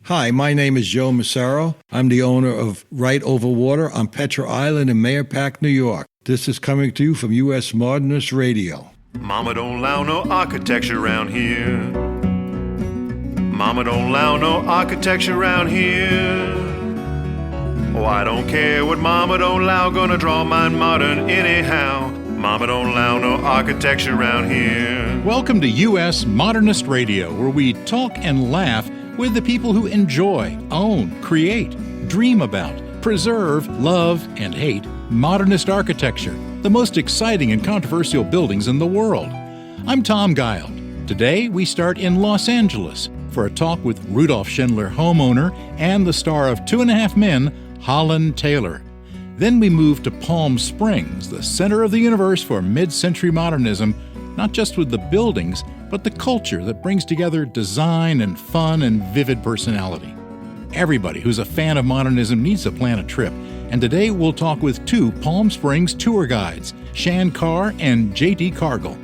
Hi, my name is Joe Massaro. I'm the owner of Right Over Water on Petra Island in Mahopac, New York. This is coming to you from U.S. Modernist Radio. Mama don't allow no architecture around here. Mama don't allow no architecture around here. Oh, I don't care what Mama don't allow, gonna draw mine modern anyhow. Mama don't allow no architecture around here. Welcome to U.S. Modernist Radio, where we talk and laugh with the people who enjoy, own, create, dream about, preserve, love, and hate modernist architecture, the most exciting and controversial buildings in the world. I'm Tom Guild. Today, we start in Los Angeles for a talk with Rudolph Schindler, homeowner, and the star of 2.5 Men, Holland Taylor. Then we move to Palm Springs, the center of the universe for mid-century modernism, not just with the buildings, but the culture that brings together design and fun and vivid personality. Everybody who's a fan of modernism needs to plan a trip, and today we'll talk with 2 Palm Springs tour guides, Shann Carr and J.D. Cargill.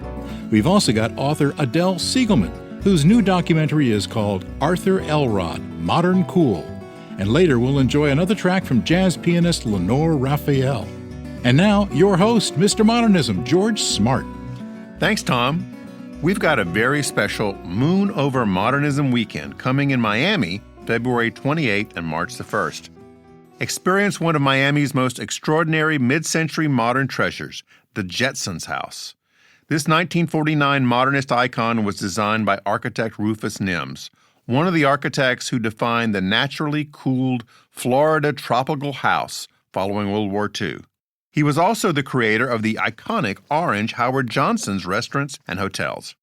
We've also got author Adele Cygelman, whose new documentary is called Arthur Elrod, Modern Cool. And later we'll enjoy another track from jazz pianist Lenore Raphael. And now, your host, Mr. Modernism, George Smart. Thanks, Tom. We've got a very special Moon Over Modernism weekend coming in Miami, February 28th and March the 1st. Experience one of Miami's most extraordinary mid-century modern treasures, the Jetsons House. This 1949 modernist icon was designed by architect Rufus Nims, one of the architects who defined the naturally cooled Florida tropical house following World War II. He was also the creator of the iconic Orange Howard Johnson's restaurants and hotels.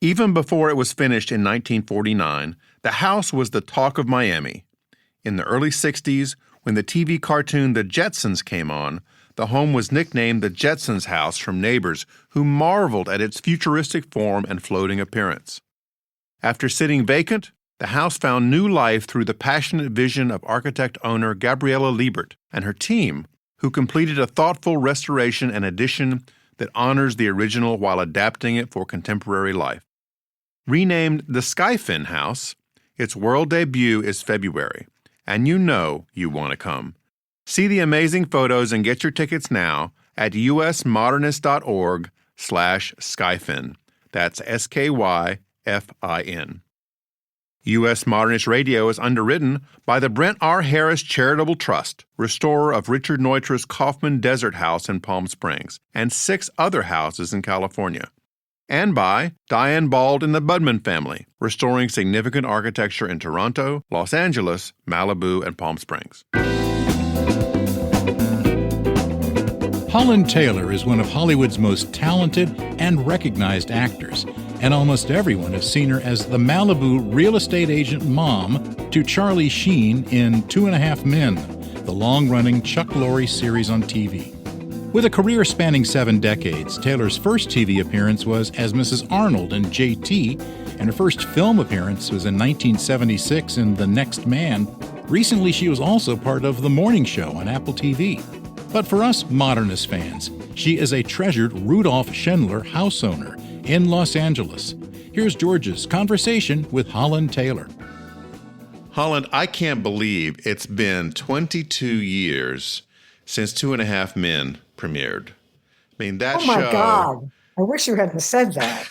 Even before it was finished in 1949, the house was the talk of Miami. In the early 60s, when the TV cartoon The Jetsons came on, the home was nicknamed the Jetsons House from neighbors who marveled at its futuristic form and floating appearance. After sitting vacant, the house found new life through the passionate vision of architect-owner Gabriela Liebert and her team, who completed a thoughtful restoration and addition that honors the original while adapting it for contemporary life. Renamed the Skyfin House, its world debut is February, and you know you want to come. See the amazing photos and get your tickets now at usmodernist.org/Skyfin. That's SKYFIN. U.S. Modernist Radio is underwritten by the Brent R. Harris Charitable Trust, restorer of Richard Neutra's Kaufman Desert House in Palm Springs, and 6 other houses in California. And by Diane Bald and the Budman family, restoring significant architecture in Toronto, Los Angeles, Malibu, and Palm Springs. Holland Taylor is one of Hollywood's most talented and recognized actors, and almost everyone has seen her as the Malibu real estate agent mom to Charlie Sheen in 2.5 Men, the long-running Chuck Lorre series on TV. With a career spanning 7 decades, Taylor's first TV appearance was as Mrs. Arnold in J.T., and her first film appearance was in 1976 in The Next Man. Recently, she was also part of The Morning Show on Apple TV. But for us modernist fans, she is a treasured Rudolph Schindler house owner in Los Angeles. Here's George's conversation with Holland Taylor. Holland, I can't believe it's been 22 years since 2.5 Men premiered. I mean, that show... Oh, my God. I wish you hadn't said that.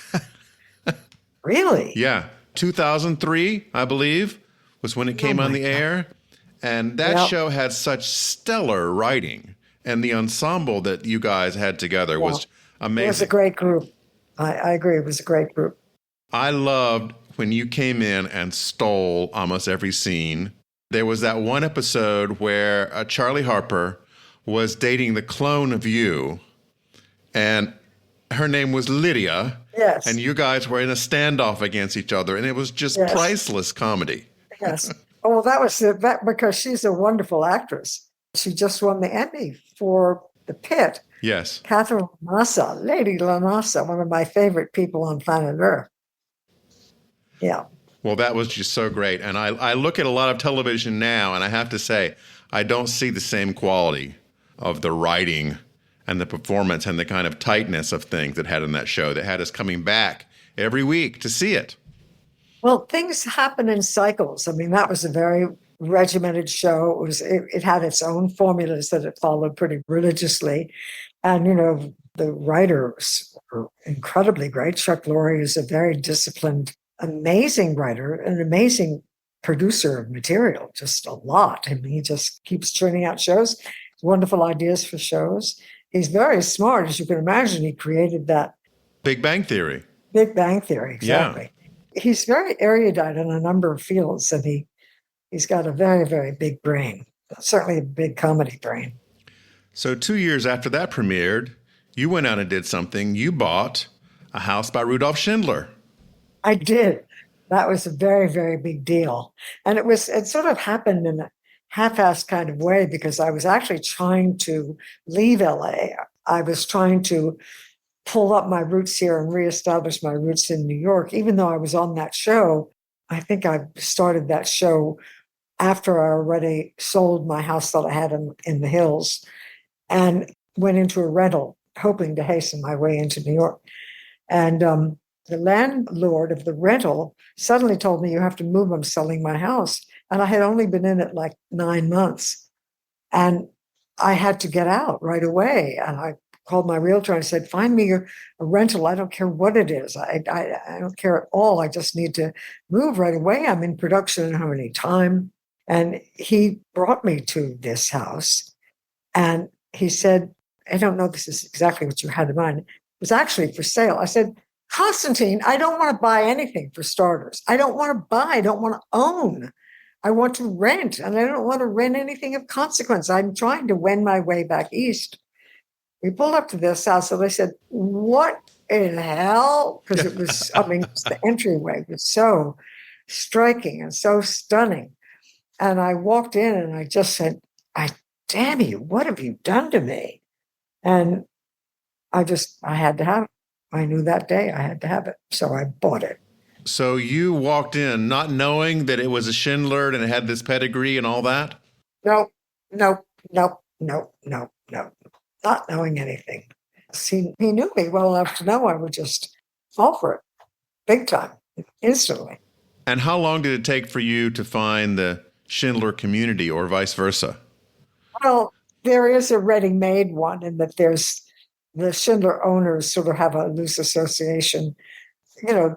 Really? Yeah. 2003, I believe, was when it came on the air. And that show had such stellar writing. And the ensemble that you guys had together was amazing. It was a great group. I agree. It was a great group. I loved when you came in and stole almost every scene. There was that one episode where Charlie Harper was dating the clone of you, and her name was Lydia. Yes. And you guys were in a standoff against each other, and it was just priceless comedy. Yes. Oh, well, that was because she's a wonderful actress. She just won the Emmy for The Pit. Yes. Catherine Lanassa, Lady Lanassa, one of my favorite people on planet Earth. Yeah. Well, that was just so great. And I look at a lot of television now, and I have to say, I don't see the same quality of the writing and the performance and the kind of tightness of things that had in that show that had us coming back every week to see it. Well, things happen in cycles. I mean, that was a very regimented show. It had its own formulas that it followed pretty religiously. And, the writers were incredibly great. Chuck Lorre is a very disciplined, amazing writer, an amazing producer of material, just a lot. I mean, he just keeps churning out shows, wonderful ideas for shows. He's very smart, as you can imagine. He created that Big Bang Theory. Big Bang Theory, exactly. Yeah. He's very erudite in a number of fields, and he's got a very, very big brain, certainly a big comedy brain. So 2 years after that premiered, you went out and did something. You bought a house by Rudolph Schindler. I did. That was a very, very big deal. And it sort of happened in a half-assed kind of way because I was actually trying to leave LA. I was trying to pull up my roots here and reestablish my roots in New York, even though I was on that show. I think I started that show after I already sold my house that I had in the hills and went into a rental, hoping to hasten my way into New York. And the landlord of the rental suddenly told me, you have to move, I'm selling my house. And I had only been in it like 9 months. And I had to get out right away. And I called my realtor and said, find me a rental. I don't care what it is. I don't care at all. I just need to move right away. I'm in production and I don't have any time. And he brought me to this house. And he said, I don't know, this is exactly what you had in mind. It was actually for sale. I said, Constantine, I don't want to buy anything for starters. I don't want to buy. I don't want to own. I want to rent, and I don't want to rent anything of consequence. I'm trying to wend my way back east. We pulled up to this house, and I said, what in hell? Because it was, the entryway was so striking and so stunning. And I walked in and I just said, damn you, what have you done to me? And I had to have it. I knew that day I had to have it. So I bought it. So you walked in not knowing that it was a Schindler and it had this pedigree and all that? No. Not knowing anything. He knew me well enough to know I would just fall for it. Big time, instantly. And how long did it take for you to find the Schindler community or vice versa? Well, there is a ready-made one in that there's the Schindler owners sort of have a loose association,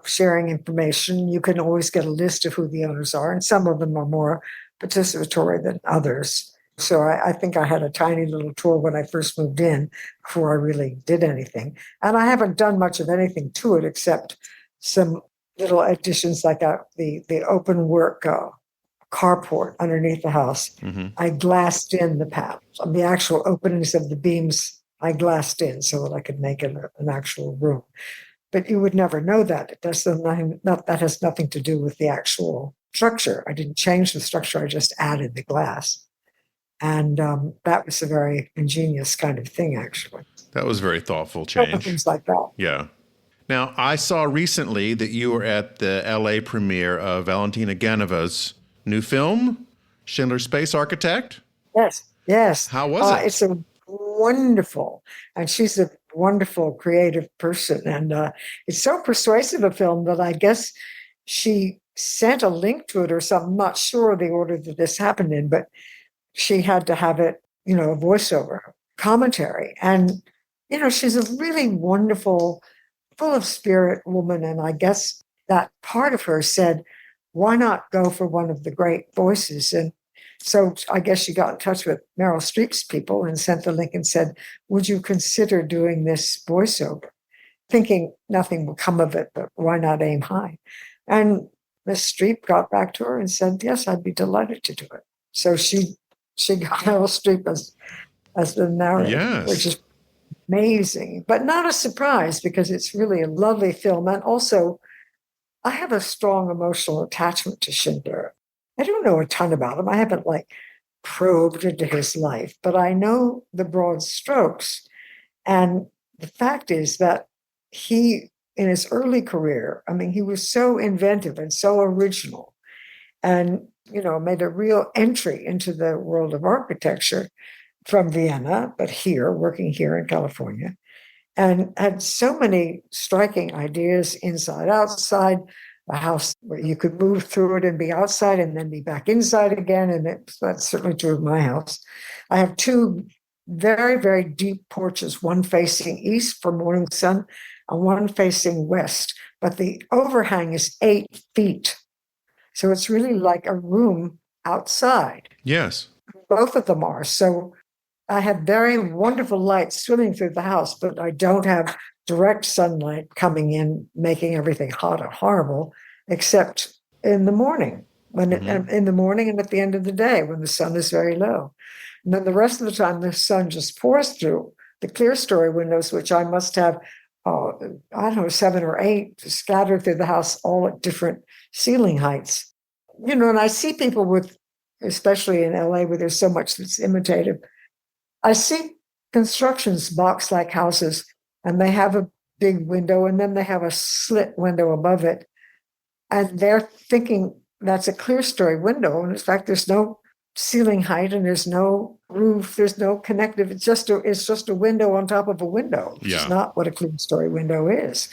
sharing information. You can always get a list of who the owners are, and some of them are more participatory than others. So I think I had a tiny little tour when I first moved in before I really did anything. And I haven't done much of anything to it except some little additions like the open work carport underneath the house. Mm-hmm. I glassed in the panels. The actual openings of the beams I glassed in so that I could make it an actual room. But you would never know that. That has nothing to do with the actual structure. I didn't change the structure. I just added the glass. And that was a very ingenious kind of thing, actually. That was very thoughtful change. Things like that. Yeah. Now, I saw recently that you were at the LA premiere of Valentina Ganova's new film, Schindler's Space Architect. Yes. How was it? It's a wonderful, and she's a wonderful creative person. And it's so persuasive a film that I guess she sent a link to it or something. I'm not sure the order that this happened in, but she had to have it, a voiceover commentary. And, she's a really wonderful, full of spirit woman. And I guess that part of her said, why not go for one of the great voices? And so I guess she got in touch with Meryl Streep's people and sent the link and said, would you consider doing this voiceover? Thinking nothing would come of it, but why not aim high? And Miss Streep got back to her and said, yes, I'd be delighted to do it. So she got Meryl Streep as the narrator, yes, which is amazing, but not a surprise because it's really a lovely film. And also, I have a strong emotional attachment to Schindler. I don't know a ton about him. I haven't probed into his life, but I know the broad strokes. And the fact is that he, in his early career, he was so inventive and so original and, made a real entry into the world of architecture from Vienna, but working here in California, and had so many striking ideas inside, outside. a house where you could move through it and be outside and then be back inside again. And that's certainly true of my house. I have two very, very deep porches, one facing east for morning sun and one facing west. But the overhang is 8 feet. So it's really like a room outside. Yes. Both of them are. So I have very wonderful light swimming through the house, but I don't have direct sunlight coming in, making everything hot and horrible, except in the morning, in the morning and at the end of the day when the sun is very low. And then the rest of the time, the sun just pours through the clear story windows, which I must have, I don't know, 7 or 8 scattered through the house, all at different ceiling heights. You know, and I see people with, especially in LA where there's so much that's imitative, I see constructions, box-like houses, and they have a big window, and then they have a slit window above it. And they're thinking that's a clear story window. And in fact, there's no ceiling height and there's no roof, there's no connective. It's just a window on top of a window, which is not what a clear story window is.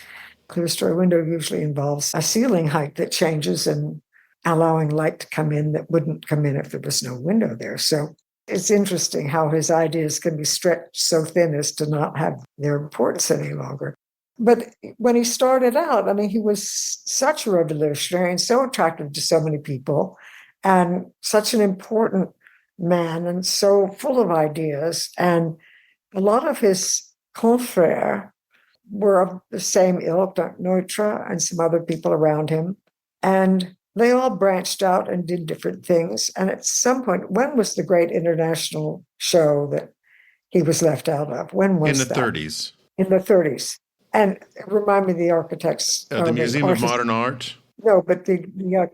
Clear story window usually involves a ceiling height that changes and allowing light to come in that wouldn't come in if there was no window there. So it's interesting how his ideas can be stretched so thin as to not have their importance any longer. But when he started out, I mean, he was such a revolutionary and so attractive to so many people and such an important man and so full of ideas. And a lot of his confrères were of the same ilk, Neutra and some other people around him. And they all branched out and did different things. And at some point, when was the great international show that he was left out of? When was that? In the 30s. In the 30s. And remind me the architects. The Museum of Modern Art? No, but the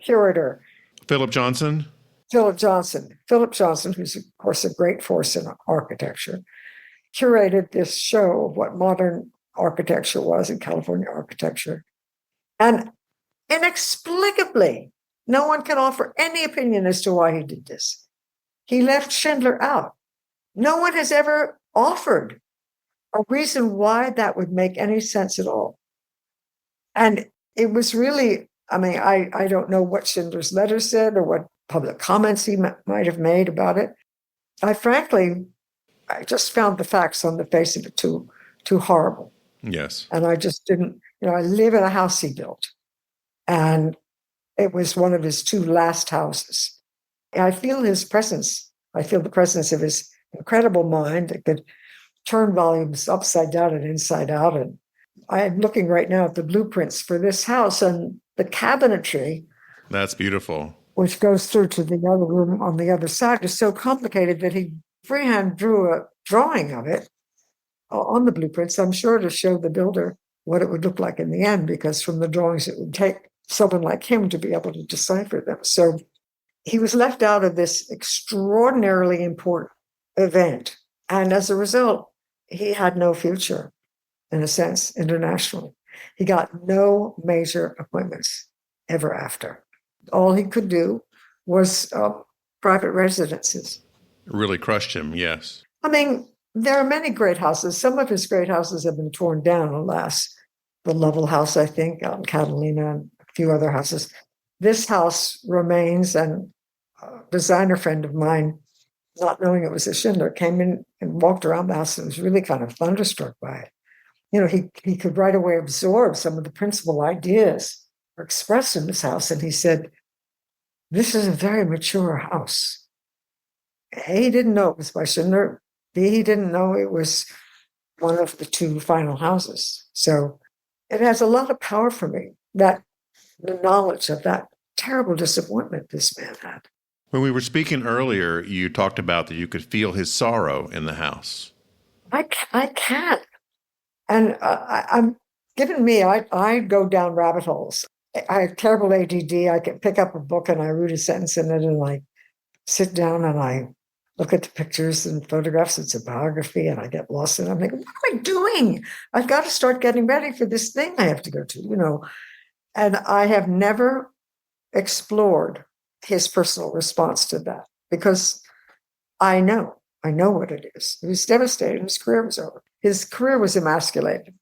curator. Philip Johnson? Philip Johnson, who's, of course, a great force in architecture, curated this show of what modern architecture was in California architecture. And inexplicably, no one can offer any opinion as to why he did this. He left Schindler out. No one has ever offered a reason why that would make any sense at all. And it was really, I mean, I don't know what Schindler's letter said or what public comments he might have made about it. I just found the facts on the face of it too horrible. Yes. And I just didn't, I live in a house he built. And it was one of his 2 last houses. I feel his presence. I feel the presence of his incredible mind that could turn volumes upside down and inside out. And I'm looking right now at the blueprints for this house and the cabinetry. That's beautiful. Which goes through to the other room on the other side is so complicated that he freehand drew a drawing of it on the blueprints, I'm sure, to show the builder what it would look like in the end, because from the drawings it would take someone like him to be able to decipher them. So he was left out of this extraordinarily important event. And as a result, he had no future, in a sense, internationally. He got no major appointments ever after. All he could do was private residences. It really crushed him, yes. I mean, there are many great houses. Some of his great houses have been torn down, alas. The Lovell House, I think, out in Catalina, and a few other houses. This house remains, and a designer friend of mine, not knowing it was a Schindler, came in and walked around the house and was really kind of thunderstruck by it. He could right away absorb some of the principal ideas expressed in this house. And he said, this is a very mature house. A, he didn't know it was by Schindler. B, he didn't know it was one of the 2 final houses. So it has a lot of power for me, that the knowledge of that terrible disappointment this man had. When we were speaking earlier, you talked about that you could feel his sorrow in the house. I can't. And I'm given me, I go down rabbit holes. I have terrible ADD. I can pick up a book and I read a sentence in it and I sit down and I look at the pictures and photographs. It's a biography and I get lost in it. I'm like, what am I doing? I've got to start getting ready for this thing I have to go to, And I have never explored his personal response to that because I know what it is. He was devastated. His career was over. His career was emasculated.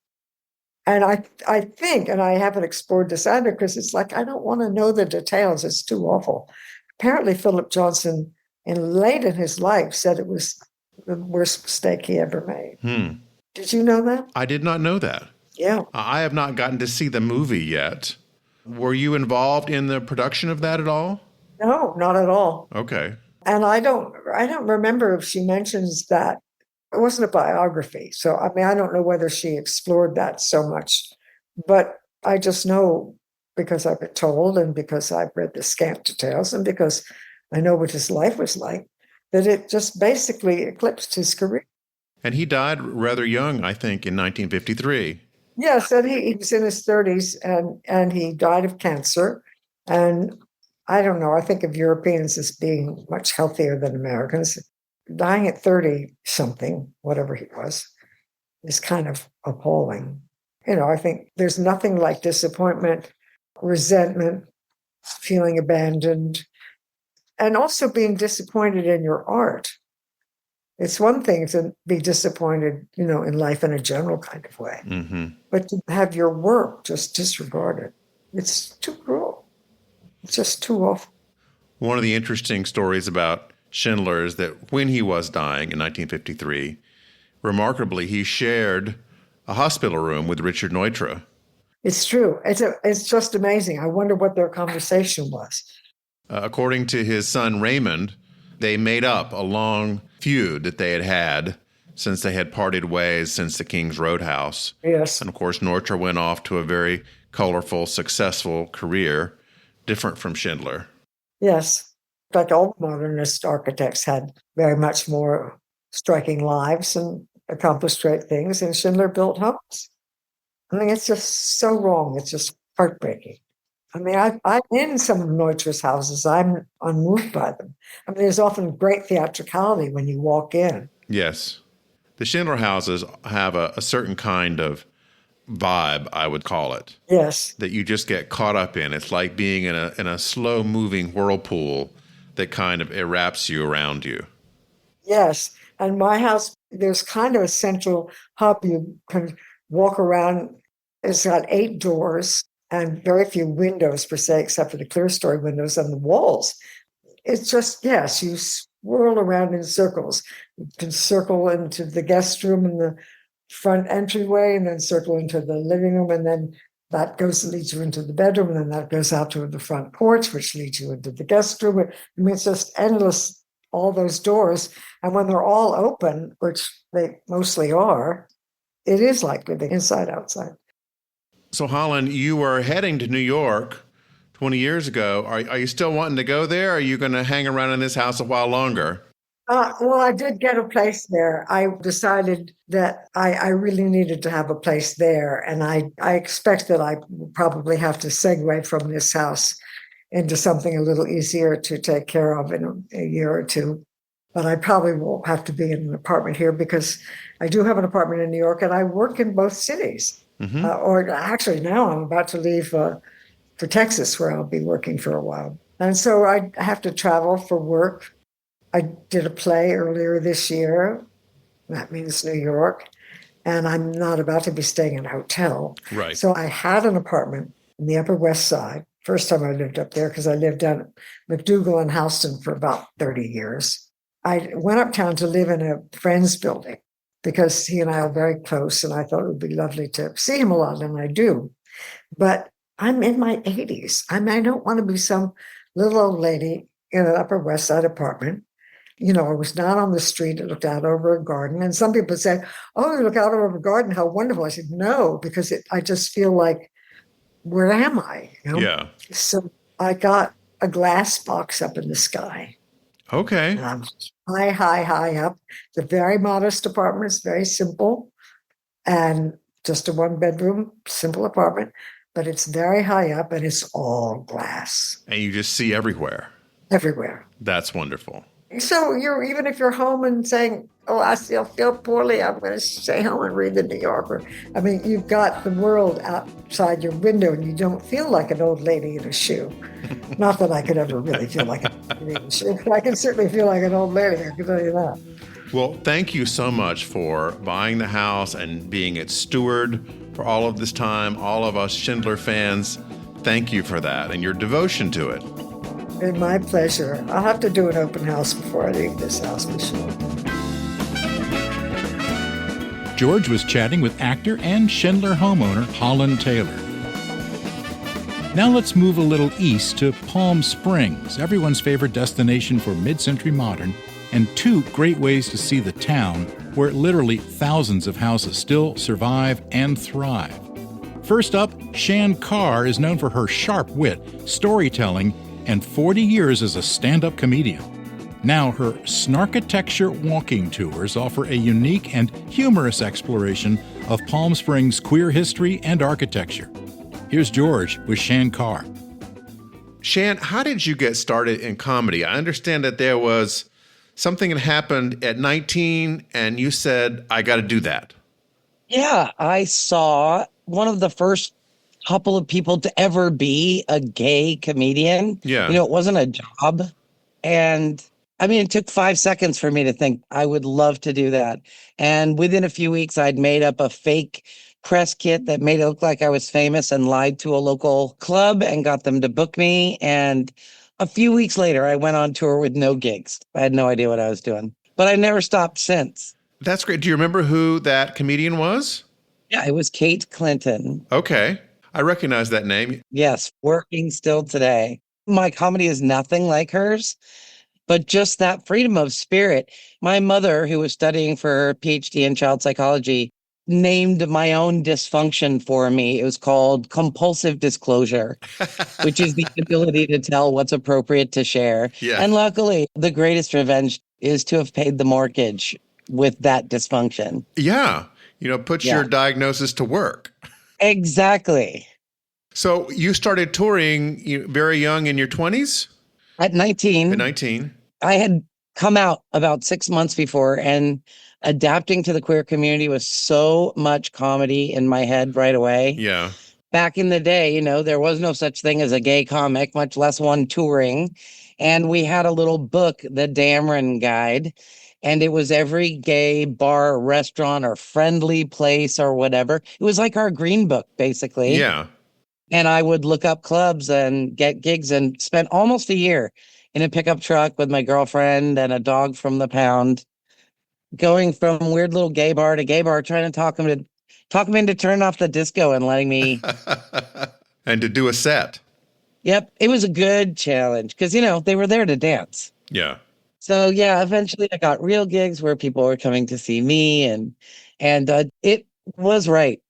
And I think, and I haven't explored this either, because it's like, I don't want to know the details. It's too awful. Apparently, Philip Johnson, late in his life, said it was the worst mistake he ever made. Did you know that? I did not know that. Yeah. I have not gotten to see the movie yet. Were you involved in the production of that at all? No, not at all. Okay. And I don't remember if she mentions that. It wasn't a biography. So, I mean, I don't know whether she explored that so much, but I just know, because I've been told, and because I've read the scant details, and because I know what his life was like, that it just basically eclipsed his career. And he died rather young, I think, in 1953. Yes, and he was in his 30s, and he died of cancer. And I don't know, I think of Europeans as being much healthier than Americans. Dying at 30-something, whatever he was, is kind of appalling. I think there's nothing like disappointment, resentment, feeling abandoned, and also being disappointed in your art. It's one thing to be disappointed, in life in a general kind of way, but to have your work just disregarded, it's too cruel. It's just too awful. One of the interesting stories about Schindler is that when he was dying in 1953, remarkably, he shared a hospital room with Richard Neutra. It's true. It's just amazing. I wonder what their conversation was. According to his son Raymond, they made up a long feud that they had had since they had parted ways since the King's Roadhouse. Yes. And of course, Neutra went off to a very colorful, successful career, different from Schindler. Yes. In fact, all modernist architects had very much more striking lives and accomplished great things, and Schindler built homes. I mean, it's just so wrong. It's just heartbreaking. I mean, I'm in some of Neutra's houses. I'm unmoved by them. I mean, there's often great theatricality when you walk in. Yes. The Schindler houses have a certain kind of vibe, I would call it. Yes. That you just get caught up in. It's like being in a slow-moving whirlpool that kind of wraps you around you. Yes. And my house, there's kind of a central hub. You can walk around. It's got 8 doors and very few windows per se, except for the clerestory windows on the walls. It's just, yes, you swirl around in circles. You can circle into the guest room in the front entryway, and then circle into the living room, and then that leads you into the bedroom, and then that goes out to the front porch, which leads you into the guest room. I mean, it's just endless, all those doors. And when they're all open, which they mostly are, it is like living inside, outside. So, Holland, you were heading to New York 20 years ago. Are you still wanting to go there? Or are you going to hang around in this house a while longer? Well, I did get a place there. I decided that I really needed to have a place there. And I expect that I will probably have to segue from this house into something a little easier to take care of in a year or two. But I probably won't have to be in an apartment here, because I do have an apartment in New York and I work in both cities. Or actually now I'm about to leave for Texas, where I'll be working for a while. And so I have to travel for work. I did a play earlier this year. That means New York. And I'm not about to be staying in a hotel. Right. So I had an apartment in the Upper West Side. First time I lived up there, because I lived down at McDougal and Houston for about 30 years. I went uptown to live in a friend's building because he and I are very close, and I thought it would be lovely to see him a lot, and I do. But I'm in my 80s. I mean, I don't want to be some little old lady in an Upper West Side apartment. I was not on the street. It looked out over a garden. And some people said, "Oh, you look out over a garden. How wonderful." I said, "No, because I just feel like, where am I?" Yeah. So I got a glass box up in the sky. Okay. High up. It's a very modest apartment. It's very simple. And just a 1-bedroom, simple apartment. But it's very high up, and it's all glass. And you just see everywhere. Everywhere. That's wonderful. So even if you're home and saying, "Oh, I still feel poorly, I'm going to stay home and read the New Yorker." I mean, you've got the world outside your window, and you don't feel like an old lady in a shoe. Not that I could ever really feel like an old lady in a shoe, but I can certainly feel like an old lady, I can tell you that. Well, thank you so much for buying the house and being its steward for all of this time. All of us Schindler fans, thank you for that and your devotion to it. It's my pleasure. I'll have to do an open house before I leave this house for sure. George was chatting with actor and Schindler homeowner Holland Taylor. Now let's move a little east to Palm Springs, everyone's favorite destination for mid-century modern, and two great ways to see the town where literally thousands of houses still survive and thrive. First up, Shann Carr is known for her sharp wit, storytelling, and 40 years as a stand-up comedian. Now her Snarkitecture walking tours offer a unique and humorous exploration of Palm Springs' queer history and architecture. Here's George with Shann Carr. Shann, how did you get started in comedy? I understand that there was something that happened at 19 and you said, I got to do that. Yeah, I saw one of the first couple of people to ever be a gay comedian. Yeah. It wasn't a job. And it took 5 seconds for me to think I would love to do that. And within a few weeks, I'd made up a fake press kit that made it look like I was famous and lied to a local club and got them to book me. And a few weeks later, I went on tour with no gigs. I had no idea what I was doing, but I never stopped since. That's great. Do you remember who that comedian was? Yeah, it was Kate Clinton. Okay. I recognize that name. Yes, working still today. My comedy is nothing like hers, but just that freedom of spirit. My mother, who was studying for her PhD in child psychology, named my own dysfunction for me. It was called compulsive disclosure, which is the ability to tell what's appropriate to share. Yeah. And luckily, the greatest revenge is to have paid the mortgage with that dysfunction. Yeah. Put your diagnosis to work. Exactly. So you started touring very young in your 20s? At 19. At 19. I had come out about 6 months before, and adapting to the queer community was so much comedy in my head right away. Yeah. Back in the day, there was no such thing as a gay comic, much less one touring. And we had a little book, the Dameron Guide, and it was every gay bar, restaurant, or friendly place or whatever. It was like our green book, basically. Yeah. And I would look up clubs and get gigs and spent almost a year in a pickup truck with my girlfriend and a dog from the pound, going from weird little gay bar to gay bar, trying to talk them into turning off the disco and letting me. And to do a set. Yep. It was a good challenge because, they were there to dance. Yeah. So, yeah, eventually I got real gigs where people were coming to see me and it was right.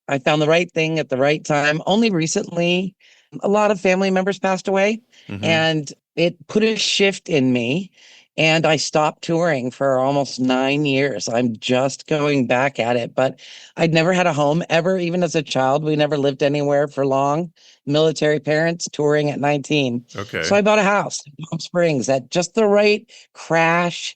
I found the right thing at the right time. Only recently, a lot of family members passed away, and it put a shift in me, and I stopped touring for almost 9 years. I'm just going back at it, but I'd never had a home ever, even as a child. We never lived anywhere for long. Military parents, touring at 19. Okay. So I bought a house in Palm Springs at just the right crash,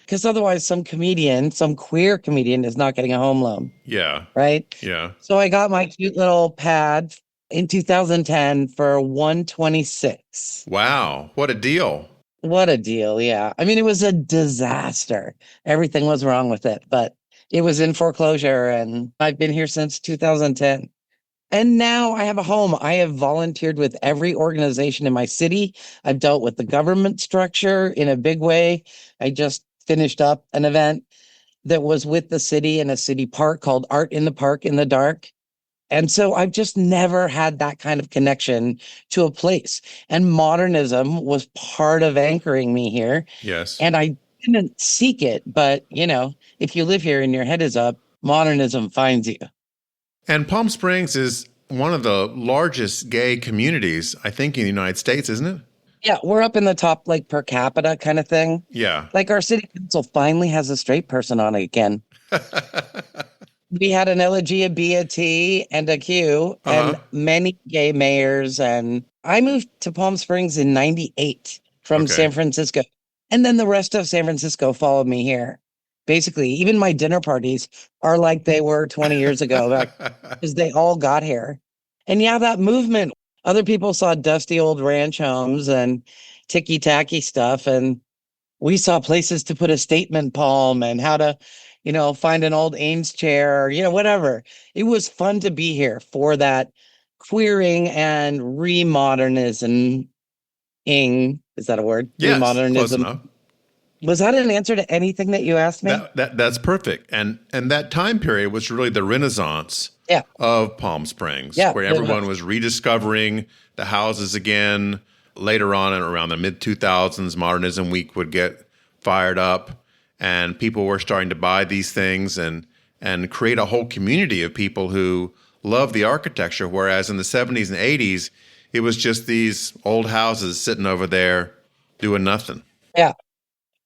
because otherwise some queer comedian is not getting a home loan. Yeah. Right? Yeah. So I got my cute little pad in 2010 for $126. Wow. What a deal. What a deal. Yeah. It was a disaster. Everything was wrong with it, but it was in foreclosure and I've been here since 2010. And now I have a home. I have volunteered with every organization in my city. I've dealt with the government structure in a big way. I just finished up an event that was with the city in a city park called Art in the Park in the Dark. And so I've just never had that kind of connection to a place. And modernism was part of anchoring me here. Yes. And I didn't seek it, but if you live here and your head is up, modernism finds you. And Palm Springs is one of the largest gay communities, I think, in the United States, isn't it? Yeah, we're up in the top, like, per capita kind of thing. Yeah. Like, our city council finally has a straight person on it again. We had an L, a G, a B, a T, and a Q, and many gay mayors. And I moved to Palm Springs in 98 from San Francisco. And then the rest of San Francisco followed me here. Basically, even my dinner parties are like they were 20 years ago because they all got here. And yeah, that movement, other people saw dusty old ranch homes and ticky-tacky stuff. And we saw places to put a statement palm and how to, find an old Ames chair, whatever. It was fun to be here for that queering and remodernism. Is that a word? Yes, close Remodernism. enough. Was that an answer to anything that you asked me? That's perfect. And that time period was really the renaissance Yeah. of Palm Springs, Yeah, where it everyone was. was rediscovering the houses again. Later on, and around the mid 2000s, Modernism Week would get fired up, and people were starting to buy these things and create a whole community of people who love the architecture. Whereas in the 70s and 80s, it was just these old houses sitting over there doing nothing. Yeah.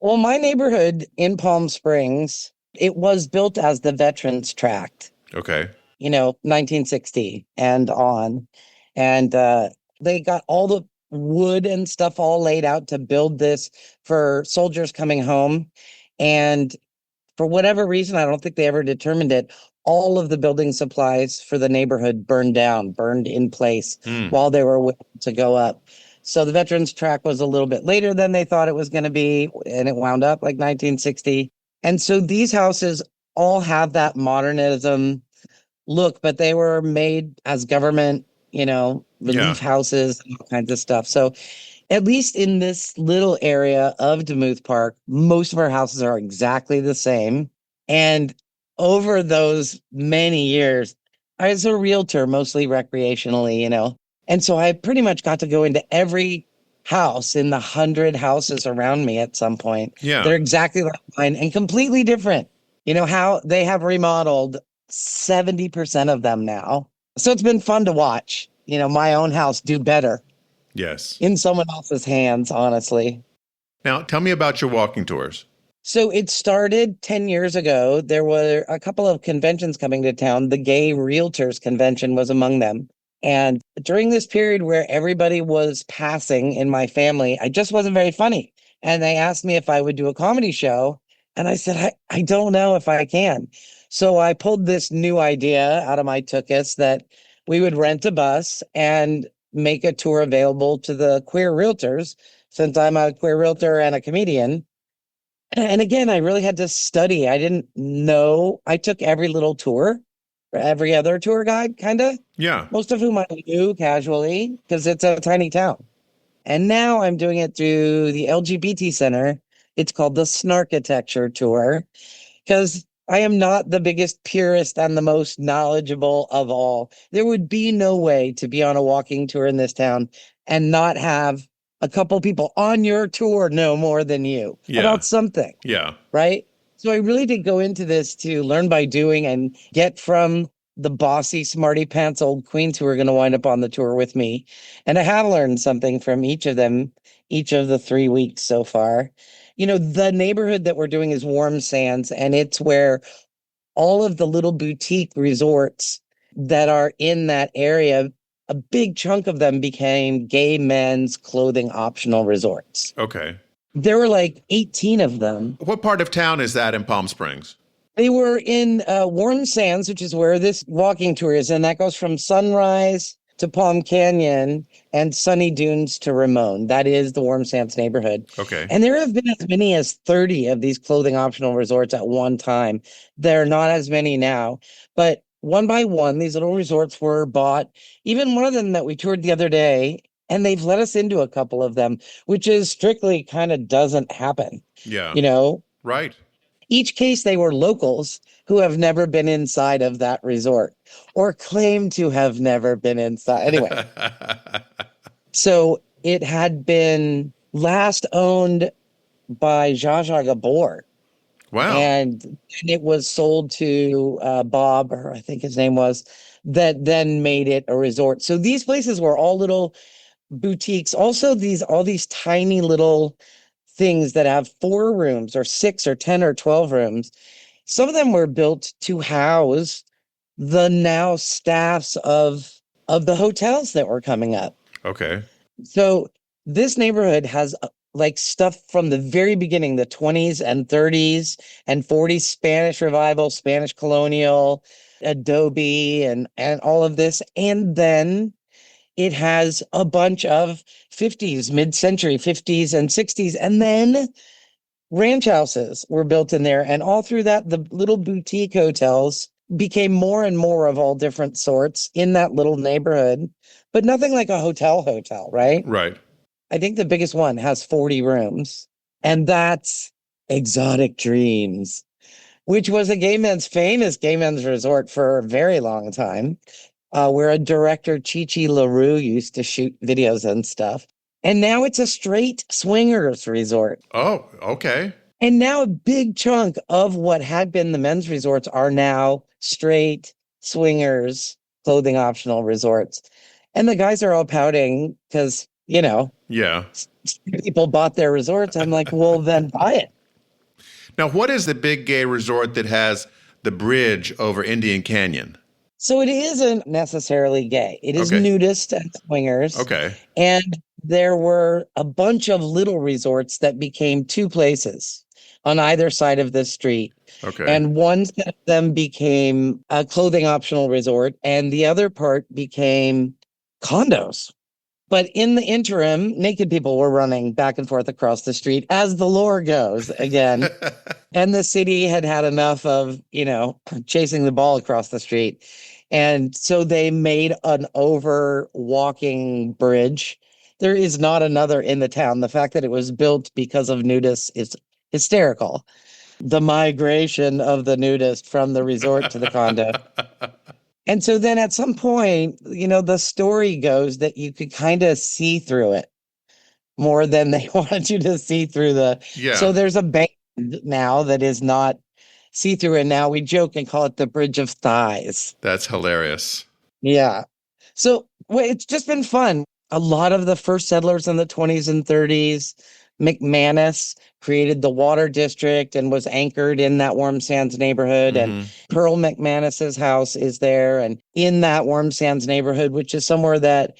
Well, my neighborhood in Palm Springs, it was built as the Veterans Tract, Okay. 1960 and on. And they got all the wood and stuff all laid out to build this for soldiers coming home. And for whatever reason, I don't think they ever determined it. All of the building supplies for the neighborhood burned in place while they were waiting to go up. So the Veterans Track was a little bit later than they thought it was going to be, and it wound up like 1960. And so these houses all have that modernism look, but they were made as government, relief houses and all kinds of stuff. So at least in this little area of Demuth Park, most of our houses are exactly the same. And over those many years, I was a realtor, mostly recreationally, and so I pretty much got to go into every house in the 100 houses around me at some point. Yeah. They're exactly like mine and completely different. How they have remodeled 70% of them now. So it's been fun to watch, my own house do better. Yes. In someone else's hands, honestly. Now, tell me about your walking tours. So it started 10 years ago. There were a couple of conventions coming to town. The Gay Realtors Convention was among them. And during this period where everybody was passing in my family, I just wasn't very funny. And they asked me if I would do a comedy show. And I said, I don't know if I can. So I pulled this new idea out of my tuchus that we would rent a bus and make a tour available to the queer realtors, since I'm a queer realtor and a comedian. And again, I really had to study. I didn't know. I took every little tour, every other tour guide, kind of. Yeah. Most of whom I knew casually because it's a tiny town. And now I'm doing it through the LGBT Center. It's called the Snarkitecture Tour because I am not the biggest purist and the most knowledgeable of all. There would be no way to be on a walking tour in this town and not have a couple people on your tour know more than you about something. Yeah. Right? So I really did go into this to learn by doing and get from the bossy, smarty pants old queens who are going to wind up on the tour with me. And I have learned something from each of them, each of the 3 weeks so far. The neighborhood that we're doing is Warm Sands, and it's where all of the little boutique resorts that are in that area, a big chunk of them became gay men's clothing optional resorts. Okay. There were like 18 of them. What part of town is that in Palm Springs? They were in Warm Sands, which is where this walking tour is, and that goes from Sunrise to Palm Canyon and Sunny Dunes to Ramon. That is the Warm Sands neighborhood. Okay. And there have been as many as 30 of these clothing optional resorts at one time. There are not as many now, but one by one, these little resorts were bought. Even one of them that we toured the other day, and they've let us into a couple of them, which is strictly kind of doesn't happen. Yeah. Right. Each case, they were locals who have never been inside of that resort or claim to have never been inside. Anyway, so it had been last owned by Zsa Zsa Gabor. Wow. And it was sold to Bob, or I think his name was, that then made it a resort. So these places were all little boutiques. Also, all these tiny little things that have 4 rooms or 6 or 10 or 12 rooms. Some of them were built to house the now staffs of the hotels that were coming up. Okay. So this neighborhood has like stuff from the very beginning, the 20s and 30s and 40s, Spanish revival, Spanish colonial, Adobe, and all of this. And then it has a bunch of 50s, mid-century 50s and 60s. And then ranch houses were built in there. And all through that, the little boutique hotels became more and more of all different sorts in that little neighborhood, but nothing like a hotel, right? Right. I think the biggest one has 40 rooms, and that's Exotic Dreams, which was a famous gay men's resort for a very long time, where a director, Chi LaRue, used to shoot videos and stuff. And now it's a straight swingers resort. Oh, okay. And now a big chunk of what had been the men's resorts are now straight swingers, clothing optional resorts. And the guys are all pouting because, Yeah. people bought their resorts. I'm like, well, then buy it. Now, what is the big gay resort that has the bridge over Indian Canyon? So it isn't necessarily gay. It is Okay. nudist and swingers. Okay. And there were a bunch of little resorts that became two places on either side of the street. Okay. And one set of them became a clothing optional resort, and the other part became condos. But in the interim, naked people were running back and forth across the street, as the lore goes again. And the city had had enough of, chasing the ball across the street. And so they made an over walking bridge. There is not another in the town. The fact that it was built because of nudists is hysterical. The migration of the nudist from the resort to the condo. And so then at some point, the story goes that you could kind of see through it more than they wanted you to see through Yeah. So there's a band now that is not see-through, and now we joke and call it the Bridge of Thighs. That's hilarious. Yeah. So it's just been fun. A lot of the first settlers in the 20s and 30s, McManus created the Water District and was anchored in that Warm Sands neighborhood. And Pearl McManus's house is there. And in that Warm Sands neighborhood, which is somewhere that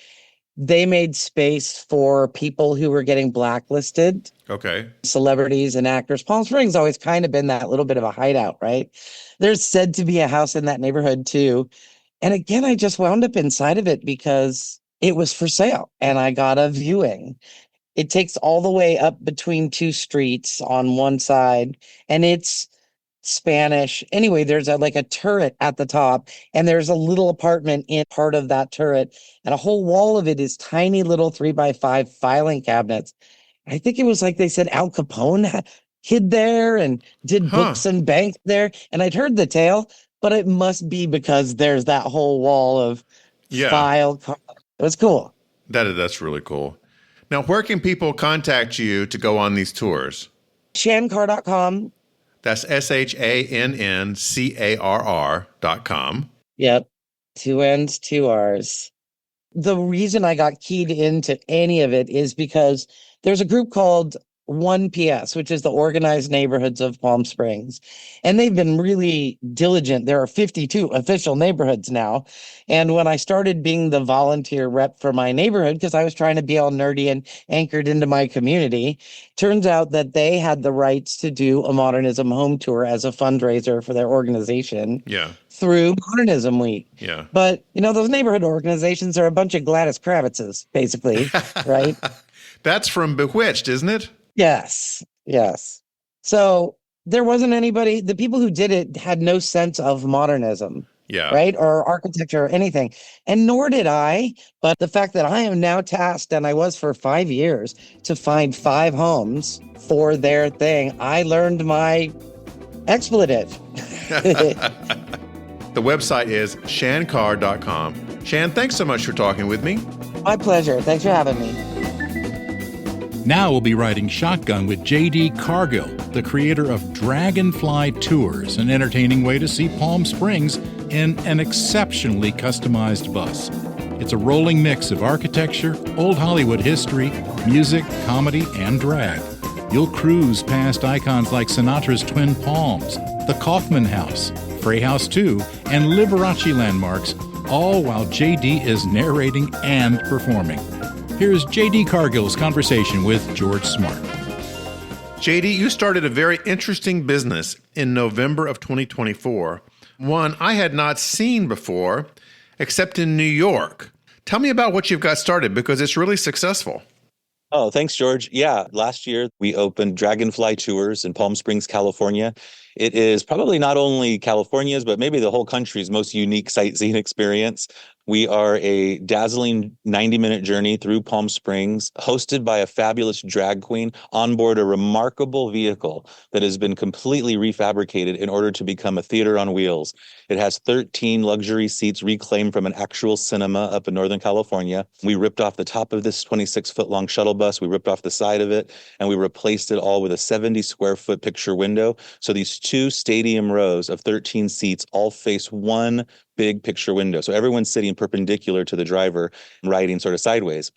they made space for people who were getting blacklisted. Okay. Celebrities and actors. Palm Springs always kind of been that little bit of a hideout, right? There's said to be a house in that neighborhood too. And again, I just wound up inside of it because it was for sale and I got a viewing. It takes all the way up between two streets on one side, and it's Spanish. Anyway, there's a turret at the top, and there's a little apartment in part of that turret, and a whole wall of it is tiny little 3x5 filing cabinets. I think it was like they said Al Capone hid there and did books and banks there. And I'd heard the tale, but it must be because there's that whole wall of file. It was cool. That's really cool. Now, where can people contact you to go on these tours? ShannCarr.com. That's ShannCarr.com. Yep. 2 N's, 2 R's. The reason I got keyed into any of it is because there's a group called 1PS, which is the Organized Neighborhoods of Palm Springs. And they've been really diligent. There are 52 official neighborhoods now. And when I started being the volunteer rep for my neighborhood, because I was trying to be all nerdy and anchored into my community, turns out that they had the rights to do a Modernism home tour as a fundraiser for their organization. Yeah. Through Modernism Week. Yeah. But, those neighborhood organizations are a bunch of Gladys Kravitzes, basically, right? That's from Bewitched, isn't it? Yes. So there wasn't anybody, the people who did it had no sense of modernism, right? Or architecture or anything. And nor did I. But the fact that I am now tasked, and I was for 5 years, to find 5 homes for their thing, I learned my expletive. The website is ShannCarr.com. Shann, thanks so much for talking with me. My pleasure. Thanks for having me. Now we'll be riding shotgun with J.D. Cargill, the creator of Dragonfly Tours, an entertaining way to see Palm Springs in an exceptionally customized bus. It's a rolling mix of architecture, old Hollywood history, music, comedy, and drag. You'll cruise past icons like Sinatra's Twin Palms, the Kaufman House, Frey House 2, and Liberace landmarks, all while J.D. is narrating and performing. Here's J.D. Cargill's conversation with George Smart. J.D., you started a very interesting business in November of 2024, one I had not seen before, except in New York. Tell me about what you've got started, because it's really successful. Oh, thanks, George. Yeah, last year we opened Dragonfly Tours in Palm Springs, California. It is probably not only California's, but maybe the whole country's most unique sightseeing experience. We are a dazzling 90-minute journey through Palm Springs, hosted by a fabulous drag queen on board a remarkable vehicle that has been completely refabricated in order to become a theater on wheels. It has 13 luxury seats reclaimed from an actual cinema up in Northern California. We ripped off the top of this 26-foot long shuttle bus. We ripped off the side of it, and we replaced it all with a 70 square foot picture window. So these two stadium rows of 13 seats all face one big picture window. So everyone's sitting perpendicular to the driver, riding sort of sideways.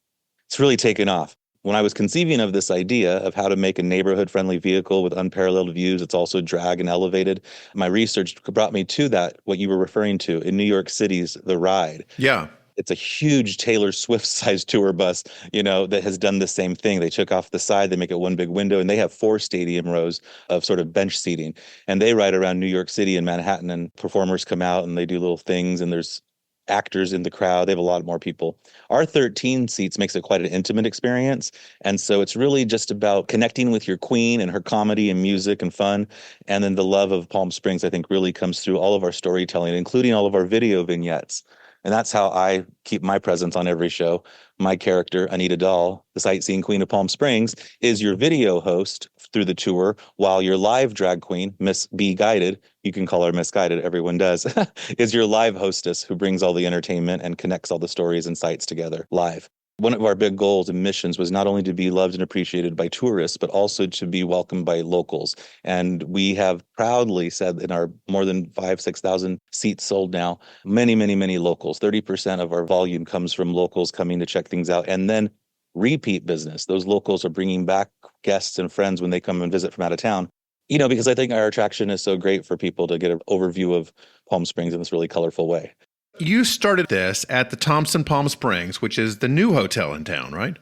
It's really taken off. When I was conceiving of this idea of how to make a neighborhood-friendly vehicle with unparalleled views, it's also drag and elevated, my research brought me to that, what you were referring to in New York City's The Ride. Yeah. It's a huge Taylor Swift-sized tour bus, that has done the same thing. They took off the side, they make it one big window, and they have 4 stadium rows of sort of bench seating. And they ride around New York City and Manhattan, and performers come out and they do little things, and there's actors in the crowd. They have a lot more people. Our 13 seats makes it quite an intimate experience. And so it's really just about connecting with your queen and her comedy and music and fun. And then the love of Palm Springs, I think, really comes through all of our storytelling, including all of our video vignettes. And that's how I keep my presence on every show. My character, Anita Dahl, the sightseeing queen of Palm Springs, is your video host through the tour, while your live drag queen, Miss B Guided, you can call her Miss Guided, everyone does, is your live hostess who brings all the entertainment and connects all the stories and sights together live. One of our big goals and missions was not only to be loved and appreciated by tourists, but also to be welcomed by locals. And we have proudly said in our more than 6,000 seats sold now, many, many, many locals. 30% of our volume comes from locals coming to check things out. And then repeat business. Those locals are bringing back guests and friends when they come and visit from out of town. Because I think our attraction is so great for people to get an overview of Palm Springs in this really colorful way. You started this at the Thompson Palm Springs, which is the new hotel in town, right?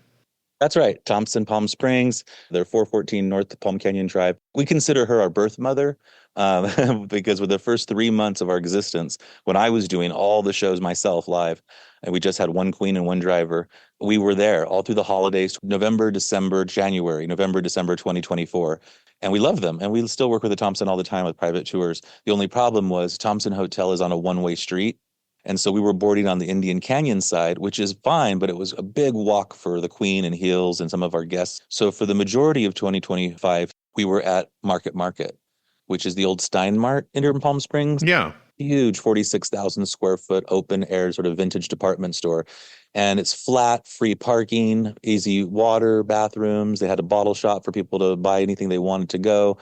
That's right. Thompson Palm Springs. They're 414 North Palm Canyon Drive. We consider her our birth mother because with the first 3 months of our existence, when I was doing all the shows myself live, and we just had one queen and one driver, we were there all through the holidays, November, December 2024. And we love them. And we still work with the Thompson all the time with private tours. The only problem was Thompson Hotel is on a one-way street. And so we were boarding on the Indian Canyon side, which is fine, but it was a big walk for the Queen and Heels and some of our guests. So for the majority of 2025, we were at Market, which is the old Stein Mart in Palm Springs. Yeah. Huge 46,000 square foot open air sort of vintage department store. And it's flat, free parking, easy water, bathrooms. They had a bottle shop for people to buy anything they wanted to go.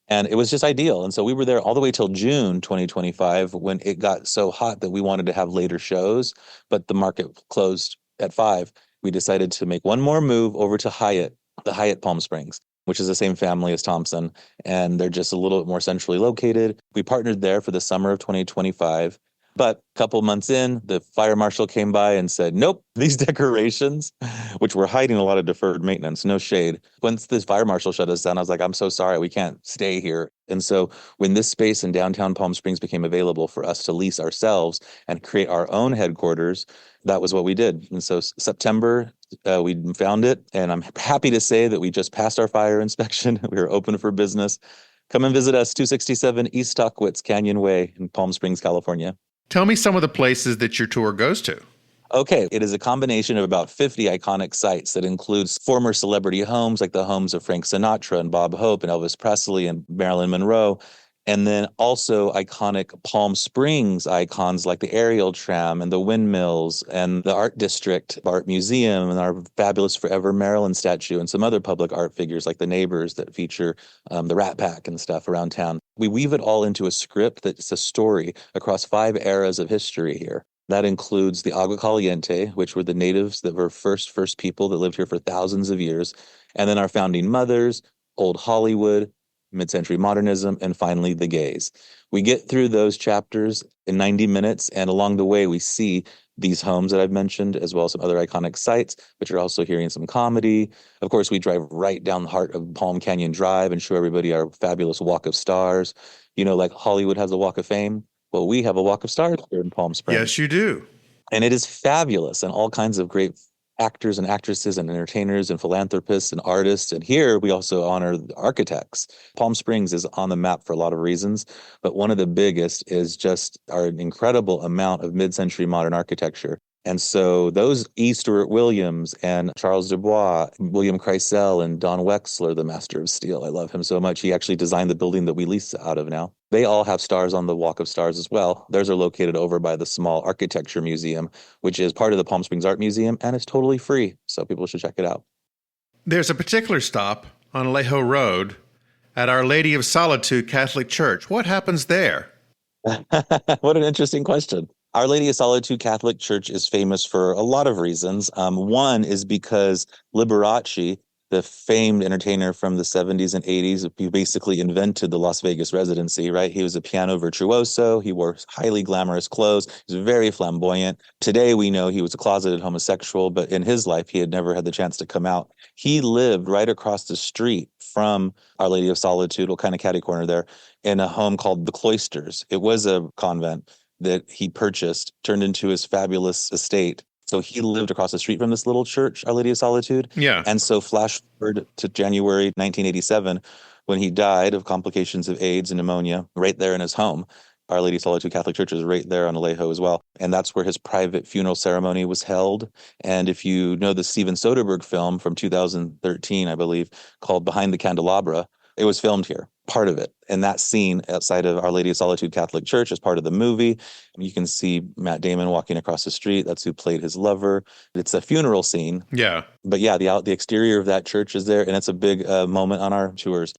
And it was just ideal. And so we were there all the way till June 2025 when it got so hot that we wanted to have later shows, but the market closed at 5. We decided to make one more move over to Hyatt, the Hyatt Palm Springs, which is the same family as Thompson. And they're just a little bit more centrally located. We partnered there for the summer of 2025. But a couple months in, the fire marshal came by and said, nope, these decorations, which were hiding a lot of deferred maintenance, no shade. Once this fire marshal shut us down, I was like, I'm so sorry, we can't stay here. And so when this space in downtown Palm Springs became available for us to lease ourselves and create our own headquarters, that was what we did. And so September, we found it. And I'm happy to say that we just passed our fire inspection. We were open for business. Come and visit us, 267 East Tuckwitz Canyon Way in Palm Springs, California. Tell me some of the places that your tour goes to. Okay, it is a combination of about 50 iconic sites that includes former celebrity homes like the homes of Frank Sinatra and Bob Hope and Elvis Presley and Marilyn Monroe. And then also iconic Palm Springs icons like the Ariel Tram and the windmills and the Art District Art Museum and our fabulous Forever Maryland statue and some other public art figures like the neighbors that feature the Rat Pack and stuff around town. We weave it all into a script that's a story across 5 eras of history here. That includes the Agua Caliente, which were the natives that were first people that lived here for thousands of years. And then our founding mothers, Old Hollywood, mid-century modernism, and finally the gays. We get through those chapters in 90 minutes, and along the way we see these homes that I've mentioned, as well as some other iconic sites, but you're also hearing some comedy. Of course, we drive right down the heart of Palm Canyon Drive and show everybody our fabulous Walk of Stars. Like Hollywood has a Walk of Fame. Well, we have a Walk of Stars here in Palm Springs. Yes, you do. And it is fabulous, and all kinds of great actors and actresses and entertainers and philanthropists and artists. And here we also honor the architects. Palm Springs is on the map for a lot of reasons, but one of the biggest is just our incredible amount of mid-century modern architecture. And so those E. Stewart Williams and Charles Dubois, William Kreisel and Don Wexler, the master of steel. I love him so much. He actually designed the building that we lease out of now. They all have stars on the Walk of Stars as well. Theirs are located over by the small architecture museum, which is part of the Palm Springs Art Museum, and it's totally free. So people should check it out. There's a particular stop on Alejo Road at Our Lady of Solitude Catholic Church. What happens there? What an interesting question. Our Lady of Solitude Catholic Church is famous for a lot of reasons. One is because Liberace, the famed entertainer from the 70s and 80s, he basically invented the Las Vegas residency, right? He was a piano virtuoso. He wore highly glamorous clothes. He was very flamboyant. Today, we know he was a closeted homosexual, but in his life, he had never had the chance to come out. He lived right across the street from Our Lady of Solitude, little kind of catty corner there, in a home called the Cloisters. It was a convent that he purchased, turned into his fabulous estate. So he lived across the street from this little church, Our Lady of Solitude. Yeah. And so flash forward to January 1987, when he died of complications of AIDS and pneumonia, right there in his home. Our Lady of Solitude Catholic Church is right there on Alejo as well. And that's where his private funeral ceremony was held. And if you know the Steven Soderbergh film from 2013, I believe, called Behind the Candelabra, it was filmed here, part of it. And that scene outside of Our Lady of Solitude Catholic Church is part of the movie. You can see Matt Damon walking across the street. That's who played his lover. It's a funeral scene. Yeah. But yeah, the exterior of that church is there. And it's a big moment on our tours.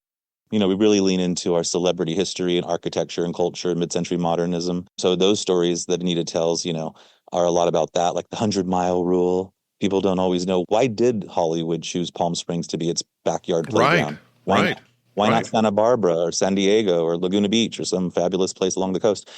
You know, we really lean into our celebrity history and architecture and culture and mid-century modernism. So those stories that Anita tells, you know, are a lot about that, like the 100-mile rule. People don't always know, why did Hollywood choose Palm Springs to be its backyard playground? Right. Why not Santa Barbara or San Diego or Laguna Beach or some fabulous place along the coast?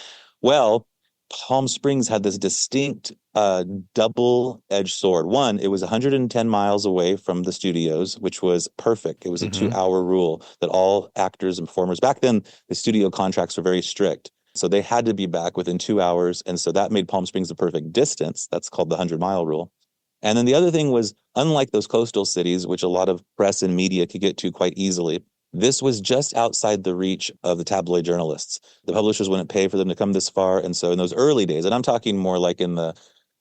Well, Palm Springs had this distinct double-edged sword. One, it was 110 miles away from the studios, which was perfect. It was a 2-hour rule that all actors and performers, back then, the studio contracts were very strict. So they had to be back within 2 hours. And so that made Palm Springs the perfect distance. That's called the 100-mile rule. And then the other thing was, unlike those coastal cities, which a lot of press and media could get to quite easily, this was just outside the reach of the tabloid journalists. The publishers wouldn't pay for them to come this far. And so in those early days, and I'm talking more like in the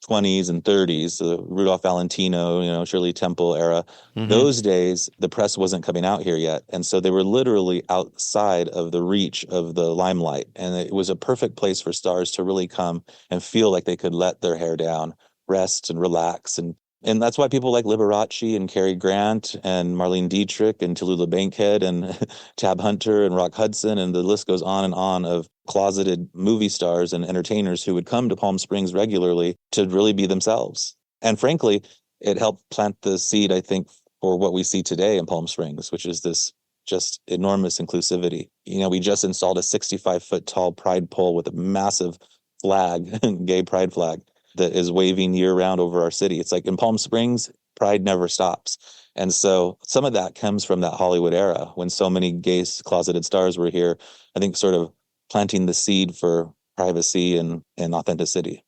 20s and 30s, the Rudolph Valentino, you know, Shirley Temple era, those days, the press wasn't coming out here yet. And so they were literally outside of the reach of the limelight. And it was a perfect place for stars to really come and feel like they could let their hair down, rest and relax. And that's why people like Liberace and Cary Grant and Marlene Dietrich and Tallulah Bankhead and Tab Hunter and Rock Hudson, and the list goes on of closeted movie stars and entertainers who would come to Palm Springs regularly to really be themselves. And frankly, it helped plant the seed, I think, for what we see today in Palm Springs, which is this just enormous inclusivity. You know, we just installed a 65-foot tall pride pole with a massive flag, gay pride flag, that is waving year-round over our city. It's like in Palm Springs, pride never stops. And so some of that comes from that Hollywood era when so many gay closeted stars were here, I think sort of planting the seed for privacy and authenticity.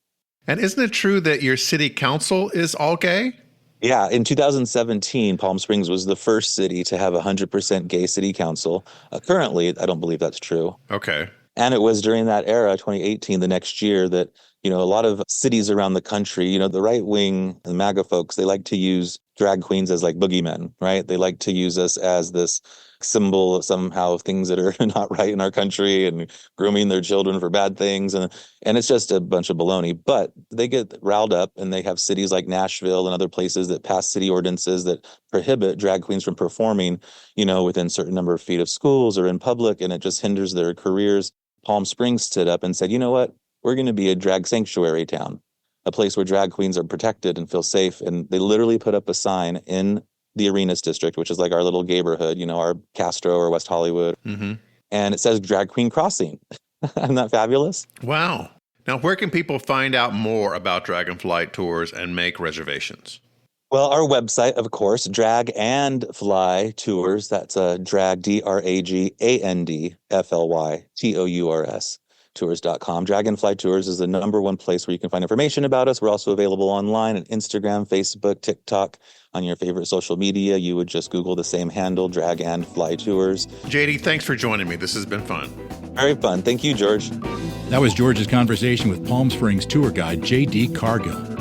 And isn't it true that your city council is all gay? Yeah, in 2017, Palm Springs was the first city to have 100% gay city council. Currently, I don't believe that's true. Okay. And it was during that era, 2018, the next year, that, you know, a lot of cities around the country, you know, the right wing and MAGA folks, they like to use drag queens as like boogeymen, right? They like to use us as this symbol of somehow things that are not right in our country and grooming their children for bad things. And it's just a bunch of baloney. But they get riled up, and they have cities like Nashville and other places that pass city ordinances that prohibit drag queens from performing, you know, within a certain number of feet of schools or in public, and it just hinders their careers. Palm Springs stood up and said, you know what? We're going to be a drag sanctuary town, a place where drag queens are protected and feel safe. And they literally put up a sign in the Arenas district, which is like our little neighborhood, you know, our Castro or West Hollywood. And it says Drag Queen Crossing. Isn't that fabulous? Wow. Now, where can people find out more about Dragonfly tours and make reservations? Well, our website, of course, Drag and Fly Tours. That's drag, DRAGANDFLY TOURS. dragonflytours.com. Dragonfly Tours is the number one place where you can find information about us. We're also available online at Instagram, Facebook, TikTok. On your favorite social media, you would just Google the same handle, Dragonfly Tours. JD, thanks for joining me. This has been fun. Very fun. Thank you, George. That was George's conversation with Palm Springs tour guide J.D. Cargill.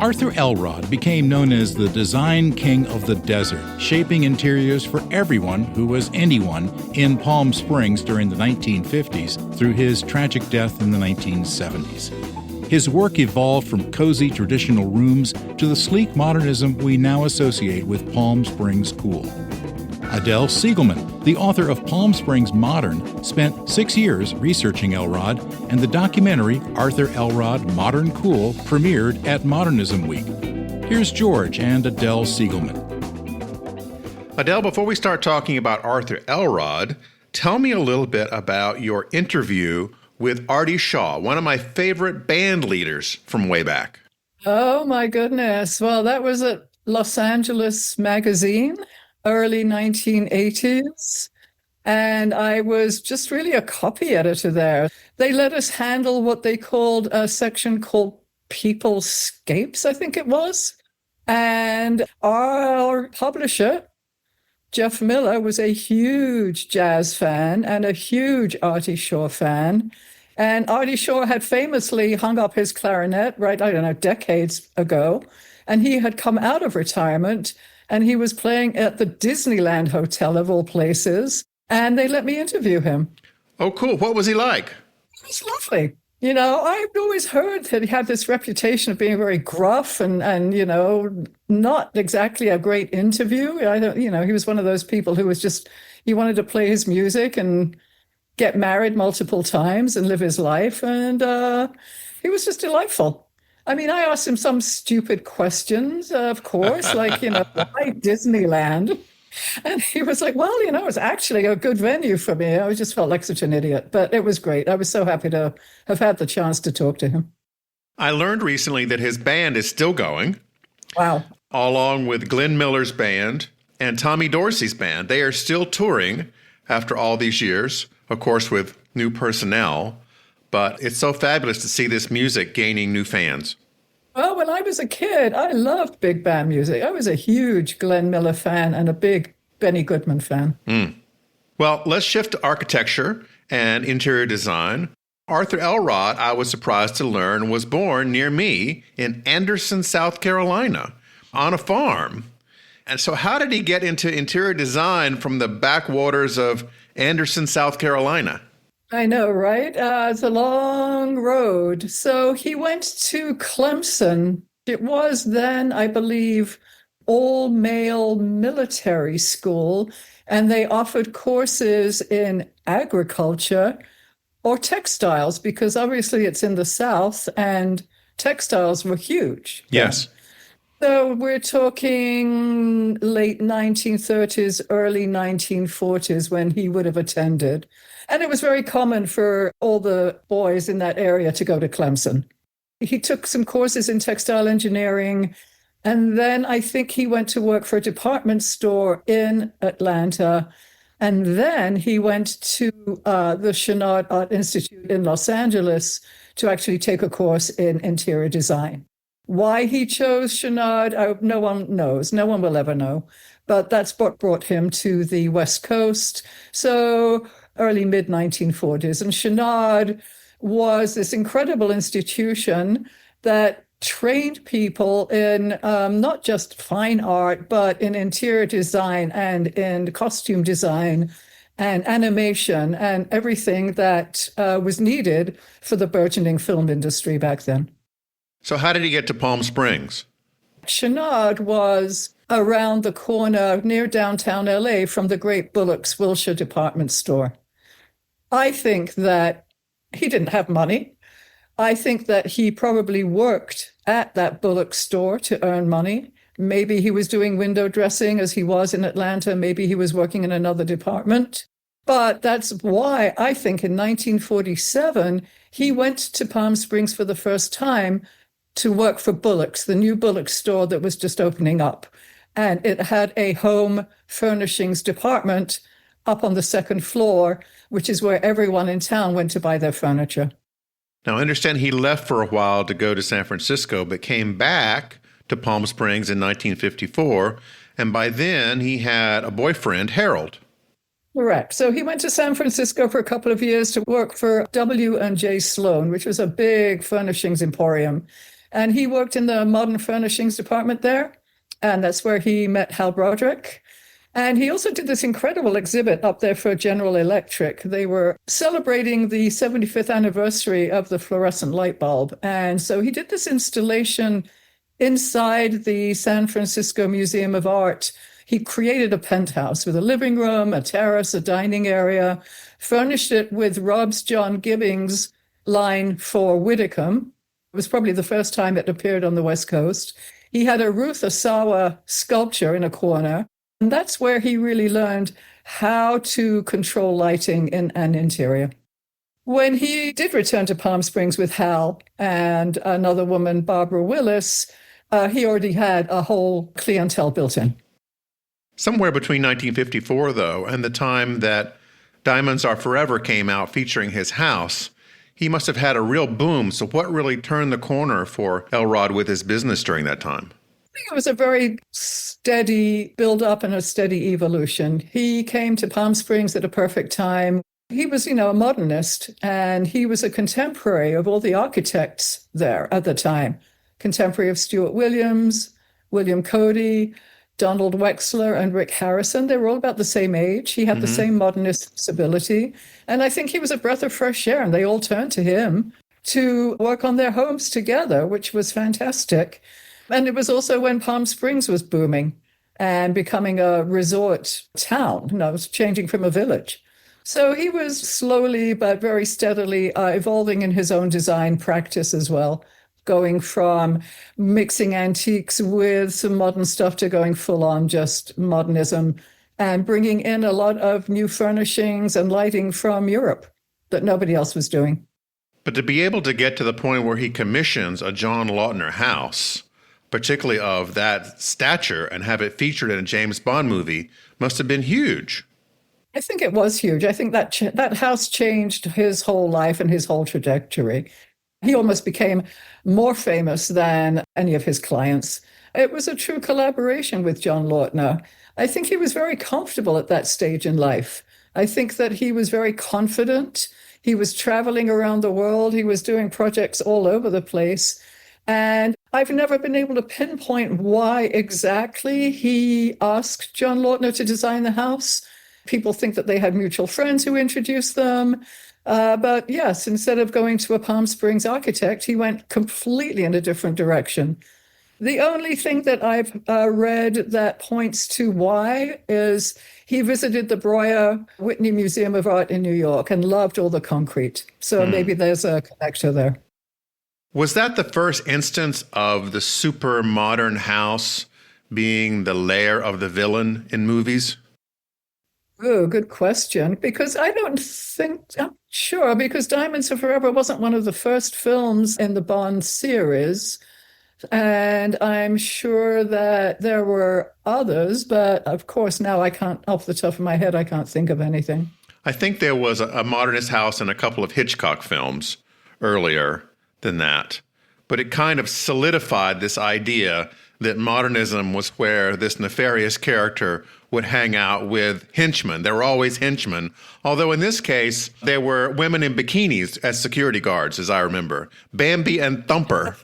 Arthur Elrod became known as the design king of the desert, shaping interiors for everyone who was anyone in Palm Springs during the 1950s through his tragic death in the 1970s. His work evolved from cozy traditional rooms to the sleek modernism we now associate with Palm Springs cool. Adele Cygelman, the author of Palm Springs Modern, spent 6 years researching Elrod, and the documentary Arthur Elrod Modern Cool premiered at Modernism Week. Here's George and Adele Cygelman. Adele, before we start talking about Arthur Elrod, tell me a little bit about your interview with Artie Shaw, one of my favorite band leaders from way back. Oh, my goodness. Well, that was at Los Angeles Magazine, early 1980s. And I was just really a copy editor there. They let us handle what they called a section called Peoplescapes, I think it was. And our publisher, Jeff Miller, was a huge jazz fan and a huge Artie Shaw fan. And Artie Shaw had famously hung up his clarinet, decades ago. And he had come out of retirement and he was playing at the Disneyland Hotel, of all places. And they let me interview him. Oh, cool. What was he like? It was lovely. I've always heard that he had this reputation of being very gruff and not exactly a great interview. He was one of those people who was just, he wanted to play his music and get married multiple times and live his life. And he was just delightful. I mean, I asked him some stupid questions, of course, like, why Disneyland? And he was like, well, it's actually a good venue for me. I just felt like such an idiot, but it was great. I was so happy to have had the chance to talk to him. I learned recently that his band is still going. Wow. Along with Glenn Miller's band and Tommy Dorsey's band. They are still touring after all these years, of course, with new personnel. But it's so fabulous to see this music gaining new fans. Well, when I was a kid, I loved big band music. I was a huge Glenn Miller fan and a big Benny Goodman fan. Well, let's shift to architecture and interior design. Arthur Elrod, I was surprised to learn, was born near me in Anderson, South Carolina, on a farm. And so how did he get into interior design from the backwaters of Anderson, South Carolina? I know, right? It's a long road. So he went to Clemson. It was then, I believe, all-male military school, and they offered courses in agriculture or textiles, because obviously it's in the South, and textiles were huge. Yes. So we're talking late 1930s, early 1940s when he would have attended. And it was very common for all the boys in that area to go to Clemson. He took some courses in textile engineering, and then I think he went to work for a department store in Atlanta. And then he went to the Chenard Art Institute in Los Angeles to actually take a course in interior design. Why he chose Chenard, no one knows. No one will ever know. But that's what brought him to the West Coast. So early, mid-1940s. And Chenard was this incredible institution that trained people in not just fine art, but in interior design and in costume design and animation and everything that was needed for the burgeoning film industry back then. So how did he get to Palm Springs? Chenard was around the corner near downtown LA from the great Bullock's Wilshire department store. I think that he didn't have money. I think that he probably worked at that Bullock store to earn money. Maybe he was doing window dressing as he was in Atlanta. Maybe he was working in another department. But that's why I think in 1947, he went to Palm Springs for the first time to work for Bullock's, the new Bullock's store that was just opening up. And it had a home furnishings department up on the second floor, which is where everyone in town went to buy their furniture. Now, I understand he left for a while to go to San Francisco, but came back to Palm Springs in 1954. And by then, he had a boyfriend, Harold. Correct. So he went to San Francisco for a couple of years to work for W&J Sloan, which was a big furnishings emporium. And he worked in the modern furnishings department there. And that's where he met Hal Broderick. And he also did this incredible exhibit up there for General Electric. They were celebrating the 75th anniversary of the fluorescent light bulb. And so he did this installation inside the San Francisco Museum of Art. He created a penthouse with a living room, a terrace, a dining area, furnished it with Rob's John Gibbings line for Widdicombe. It was probably the first time it appeared on the West Coast. He had a Ruth Asawa sculpture in a corner. And that's where he really learned how to control lighting in an interior. When he did return to Palm Springs with Hal and another woman, Barbara Willis, he already had a whole clientele built in. Somewhere between 1954, though, and the time that Diamonds Are Forever came out featuring his house, he must have had a real boom. So what really turned the corner for Elrod with his business during that time? I think it was a very steady build-up and a steady evolution. He came to Palm Springs at a perfect time. He was, a modernist, and he was a contemporary of all the architects there at the time. Contemporary of Stuart Williams, William Cody, Donald Wexler, and Rick Harrison. They were all about the same age. He had the same modernist sensibility. And I think he was a breath of fresh air, and they all turned to him to work on their homes together, which was fantastic. And it was also when Palm Springs was booming and becoming a resort town. It was changing from a village. So he was slowly but very steadily evolving in his own design practice as well, going from mixing antiques with some modern stuff to going full on just modernism and bringing in a lot of new furnishings and lighting from Europe that nobody else was doing. But to be able to get to the point where he commissions a John Lautner house, particularly of that stature, and have it featured in a James Bond movie, must have been huge. I think it was huge. I think that house changed his whole life and his whole trajectory. He almost became more famous than any of his clients. It was a true collaboration with John Lautner. I think he was very comfortable at that stage in life. I think that he was very confident. He was traveling around the world. He was doing projects all over the place. And I've never been able to pinpoint why exactly he asked John Lautner to design the house. People think that they had mutual friends who introduced them. But yes, instead of going to a Palm Springs architect, he went completely in a different direction. The only thing that I've read that points to why is he visited the Breuer Whitney Museum of Art in New York and loved all the concrete. So maybe there's a connector there. Was that the first instance of the super modern house being the lair of the villain in movies? Oh, good question. Because I'm sure, because Diamonds Are Forever wasn't one of the first films in the Bond series. And I'm sure that there were others, but of course now I can't, off the top of my head, I can't think of anything. I think there was a modernist house in a couple of Hitchcock films earlier than that. But it kind of solidified this idea that modernism was where this nefarious character would hang out with henchmen. There were always henchmen, although in this case, there were women in bikinis as security guards, as I remember. Bambi and Thumper.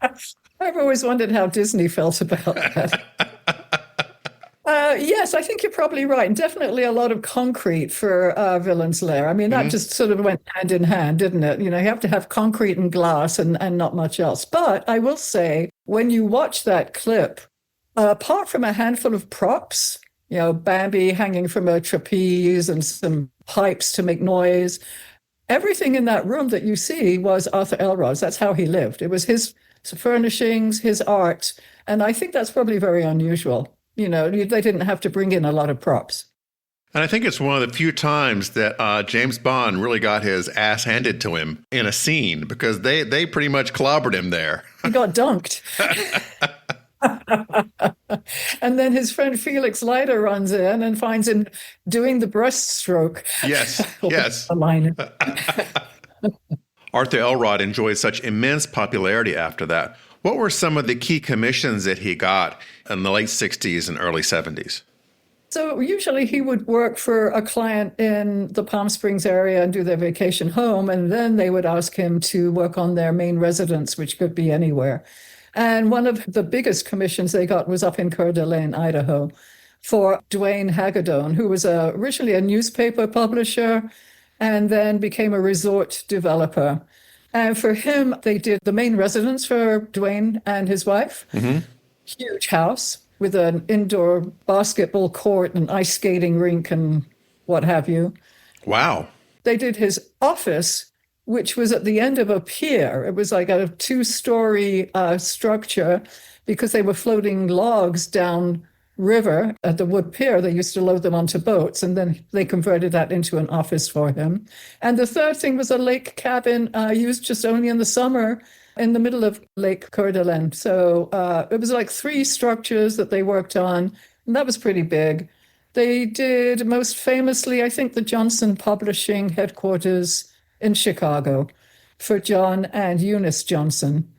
I've always wondered how Disney felt about that. Yes, I think you're probably right. And definitely a lot of concrete for Villain's Lair. I mean, that just sort of went hand in hand, didn't it? You have to have concrete and glass and not much else. But I will say, when you watch that clip, apart from a handful of props, Bambi hanging from a trapeze and some pipes to make noise, everything in that room that you see was Arthur Elrod's. That's how he lived. It was his furnishings, his art. And I think that's probably very unusual. They didn't have to bring in a lot of props. And I think it's one of the few times that James Bond really got his ass handed to him in a scene, because they pretty much clobbered him there. He got dunked. And then his friend Felix Leiter runs in and finds him doing the breaststroke. Yes, yes. The line. Arthur Elrod enjoyed such immense popularity after that. What were some of the key commissions that he got in the late 60s and early 70s? So usually he would work for a client in the Palm Springs area and do their vacation home, and then they would ask him to work on their main residence, which could be anywhere. And one of the biggest commissions they got was up in Coeur d'Alene, Idaho, for Dwayne Hagedorn, who was originally a newspaper publisher and then became a resort developer. And for him, they did the main residence for Dwayne and his wife. Huge house with an indoor basketball court and ice skating rink and what have you. Wow. They did his office, which was at the end of a pier. It was like a 2-story structure because they were floating logs down river at the wood pier. They used to load them onto boats, and then they converted that into an office for him. And the third thing was a lake cabin used just only in the summer in the middle of Lake Coeur d'Alene. So it was like 3 structures that they worked on, and that was pretty big. They did most famously, I think, the Johnson Publishing headquarters in Chicago for John and Eunice Johnson.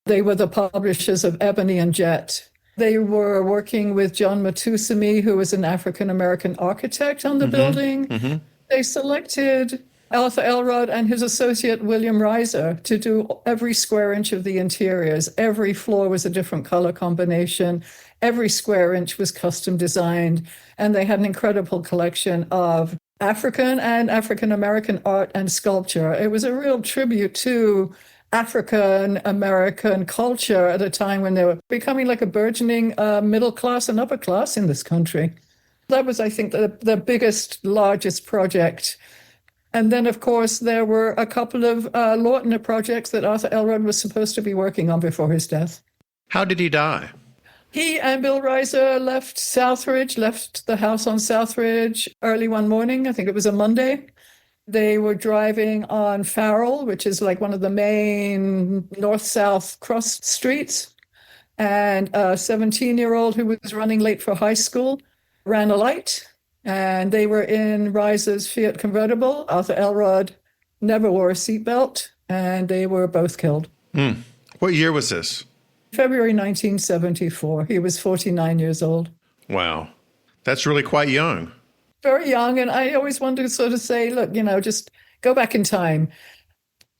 They were the publishers of Ebony and Jet. They were working with John Matusami, who was an African-American architect on the building. They selected Arthur Elrod and his associate William Reiser to do every square inch of the interiors. Every floor was a different color combination. Every square inch was custom designed. And they had an incredible collection of African and African-American art and sculpture. It was a real tribute to African American culture at a time when they were becoming like a burgeoning middle class and upper class in this country. That was, I think, the biggest, largest project. And then, of course, there were a couple of Lautner projects that Arthur Elrod was supposed to be working on before his death. How did he die? He and Bill Reiser left the house on Southridge early one morning. I think it was a Monday. They were driving on Farrell, which is like one of the main north-south cross streets. And a 17-year-old who was running late for high school ran a light. And they were in Reiser's Fiat convertible. Arthur Elrod never wore a seatbelt, and they were both killed. What year was this? February 1974. He was 49 years old. Wow. That's really quite young. Very young. And I always wanted to sort of say, look, just go back in time.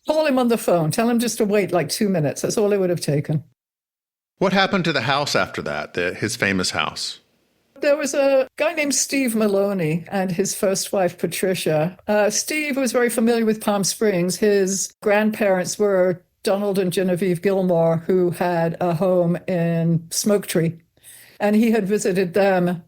Call him on the phone. Tell him just to wait like 2 minutes. That's all it would have taken. What happened to the house after that, his famous house? There was a guy named Steve Maloney and his first wife, Patricia. Steve was very familiar with Palm Springs. His grandparents were Donald and Genevieve Gilmore, who had a home in Smoke Tree. And he had visited them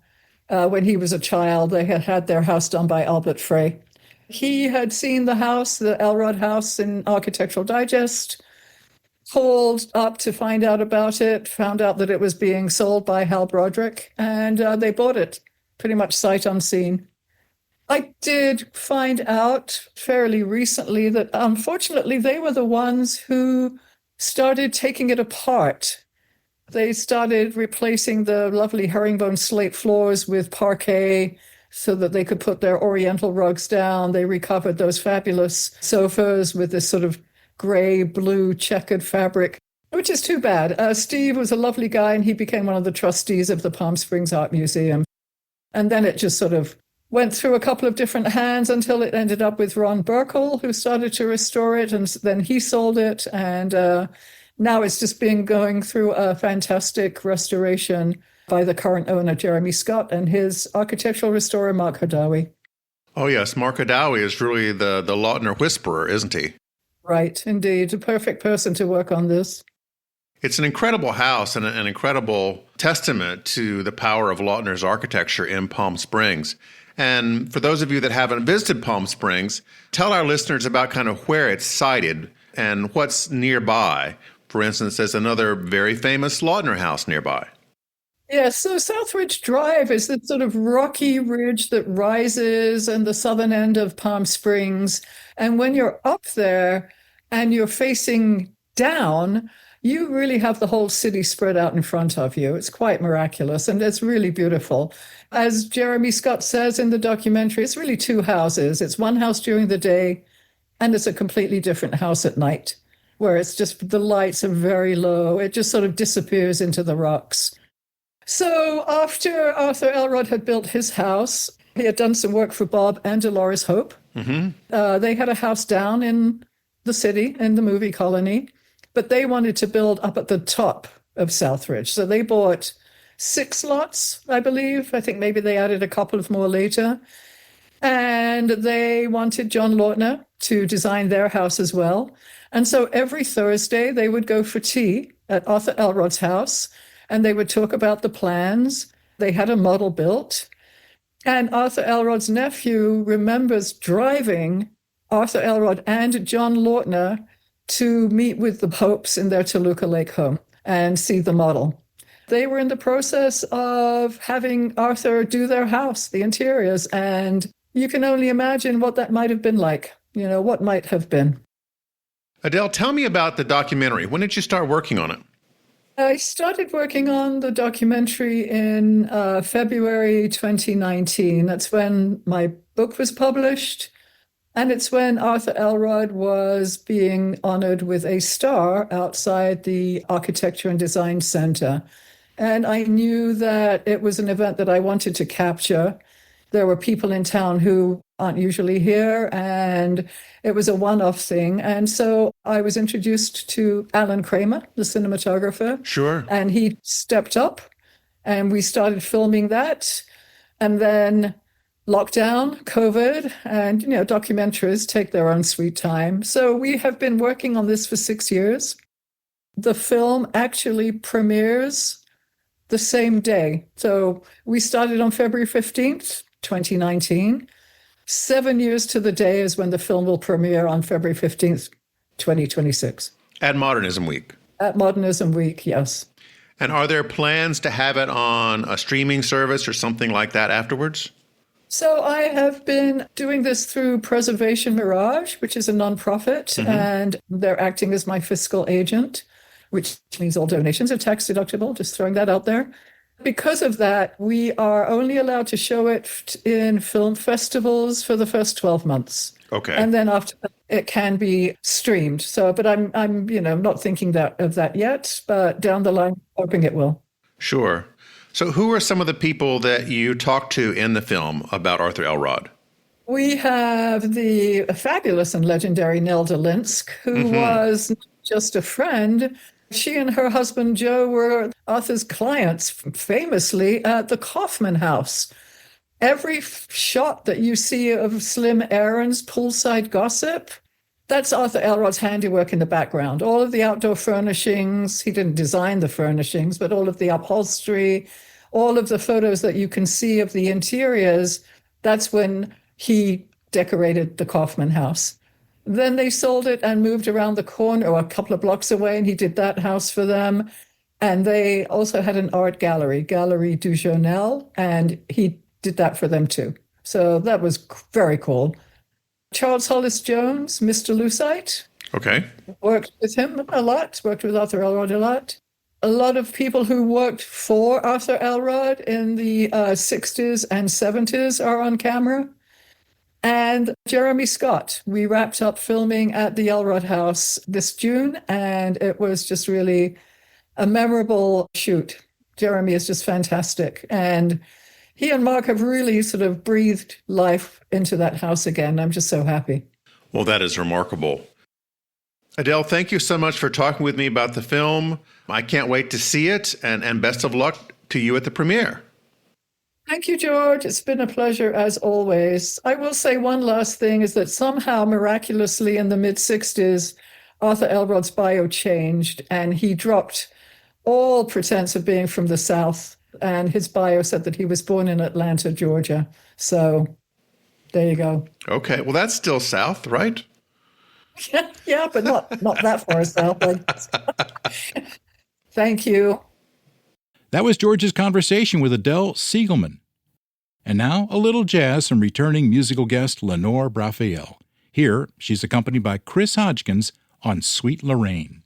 when he was a child. They had had their house done by Albert Frey. He had seen the house, the Elrod house, in Architectural Digest, called up to find out about it, found out that it was being sold by Hal Broderick, and they bought it pretty much sight unseen. I did find out fairly recently that unfortunately they were the ones who started taking it apart. They started replacing the lovely herringbone slate floors with parquet so that they could put their oriental rugs down. They recovered those fabulous sofas with this sort of gray, blue, checkered fabric, which is too bad. Steve was a lovely guy, and he became one of the trustees of the Palm Springs Art Museum. And then it just sort of went through a couple of different hands until it ended up with Ron Burkle, who started to restore it, and then he sold it. And now it's just been going through a fantastic restoration by the current owner, Jeremy Scott, and his architectural restorer, Mark Hadawi. Oh, yes. Mark Hadawi is really the Lautner whisperer, isn't he? Right, indeed. A perfect person to work on this. It's an incredible house and an incredible testament to the power of Lautner's architecture in Palm Springs. And for those of you that haven't visited Palm Springs, tell our listeners about kind of where it's sited and what's nearby. For instance, there's another very famous Lautner house nearby. Yeah, so Southridge Drive is this sort of rocky ridge that rises in the southern end of Palm Springs. And when you're up there and you're facing down, you really have the whole city spread out in front of you. It's quite miraculous, and it's really beautiful. As Jeremy Scott says in the documentary, it's really two houses. It's one house during the day, and it's a completely different house at night, where it's just the lights are very low. It just sort of disappears into the rocks. So after Arthur Elrod had built his house, he had done some work for Bob and Dolores Hope. They had a house down in the city, in the movie colony, but they wanted to build up at the top of Southridge. So they bought 6 lots, I believe. I think maybe they added a couple of more later. And they wanted John Lautner to design their house as well. And so every Thursday they would go for tea at Arthur Elrod's house, and they would talk about the plans. They had a model built. And Arthur Elrod's nephew remembers driving Arthur Elrod and John Lautner to meet with the Hopes in their Toluca Lake home and see the model. They were in the process of having Arthur do their house, the interiors, and you can only imagine what that might have been like, what might have been. Adele, tell me about the documentary. When did you start working on it? I started working on the documentary in February 2019. That's when my book was published. And it's when Arthur Elrod was being honored with a star outside the Architecture and Design Center. And I knew that it was an event that I wanted to capture. There were people in town who aren't usually here, and it was a one-off thing. And so I was introduced to Alan Kramer, the cinematographer. Sure. And he stepped up, and we started filming that. And then lockdown, COVID, and, documentaries take their own sweet time. So we have been working on this for 6 years. The film actually premieres the same day. So we started on February 15th, 2019. 7 years to the day is when the film will premiere on February 15th, 2026. At Modernism Week. At Modernism Week, yes. And are there plans to have it on a streaming service or something like that afterwards? So I have been doing this through Preservation Mirage, which is a nonprofit, and they're acting as my fiscal agent, which means all donations are tax deductible, just throwing that out there. Because of that, we are only allowed to show it in film festivals for the first 12 months. Okay. And then after that, it can be streamed. So, but I'm not thinking of that yet, but down the line, hoping it will. Sure. So who are some of the people that you talked to in the film about Arthur Elrod? We have the fabulous and legendary Nelda Linsk, who was not just a friend. She and her husband, Joe, were Arthur's clients famously at the Kaufman House. Every shot that you see of Slim Aaron's poolside gossip, that's Arthur Elrod's handiwork in the background. All of the outdoor furnishings, he didn't design the furnishings, but all of the upholstery, all of the photos that you can see of the interiors, that's when he decorated the Kaufman House. Then they sold it and moved around the corner or a couple of blocks away, and he did that house for them. And they also had an art gallery, Galerie du Journal, and he did that for them too. So that was very cool. Charles Hollis Jones, Mr. Lucite. Okay. Worked with him a lot, worked with Arthur Elrod a lot. A lot of people who worked for Arthur Elrod in the 60s and 70s are on camera. And Jeremy Scott. We wrapped up filming at the Elrod House this June, and it was just really a memorable shoot. Jeremy is just fantastic. And he and Mark have really sort of breathed life into that house again. I'm just so happy. Well, that is remarkable. Adele, thank you so much for talking with me about the film. I can't wait to see it, and best of luck to you at the premiere. Thank you, George. It's been a pleasure as always. I will say one last thing is that somehow miraculously in the mid-60s, Arthur Elrod's bio changed and he dropped all pretense of being from the South. And his bio said that he was born in Atlanta, Georgia. So there you go. Okay. Well, that's still South, right? Yeah, but not that far south. Thank you. That was George's conversation with Adele Cygelman. And now, a little jazz from returning musical guest Lenore Raphael. Here, she's accompanied by Chris Hodgkins on Sweet Lorraine.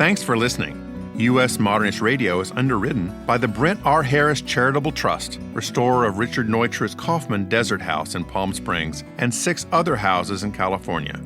Thanks for listening. U.S. Modernist Radio is underwritten by the Brent R. Harris Charitable Trust, restorer of Richard Neutra's Kaufman Desert House in Palm Springs and 6 other houses in California.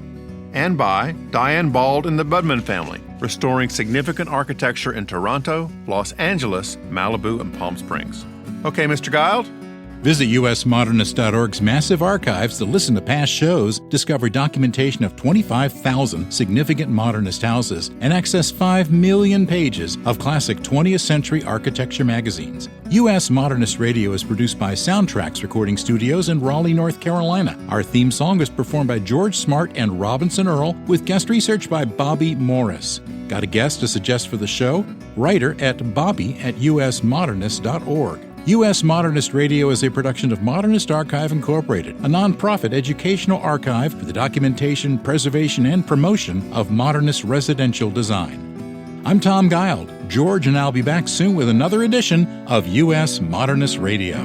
And by Diane Bald and the Budman family, restoring significant architecture in Toronto, Los Angeles, Malibu, and Palm Springs. Okay, Mr. Guild? Visit usmodernist.org's massive archives to listen to past shows, discover documentation of 25,000 significant modernist houses, and access 5 million pages of classic 20th century architecture magazines. U.S. Modernist Radio is produced by Soundtracks Recording Studios in Raleigh, North Carolina. Our theme song is performed by George Smart and Robinson Earl, with guest research by Bobby Morris. Got a guest to suggest for the show? Write her at bobby@usmodernist.org. U.S. Modernist Radio is a production of Modernist Archive Incorporated, a nonprofit educational archive for the documentation, preservation, and promotion of modernist residential design. I'm Tom Guild. George and I'll be back soon with another edition of U.S. Modernist Radio.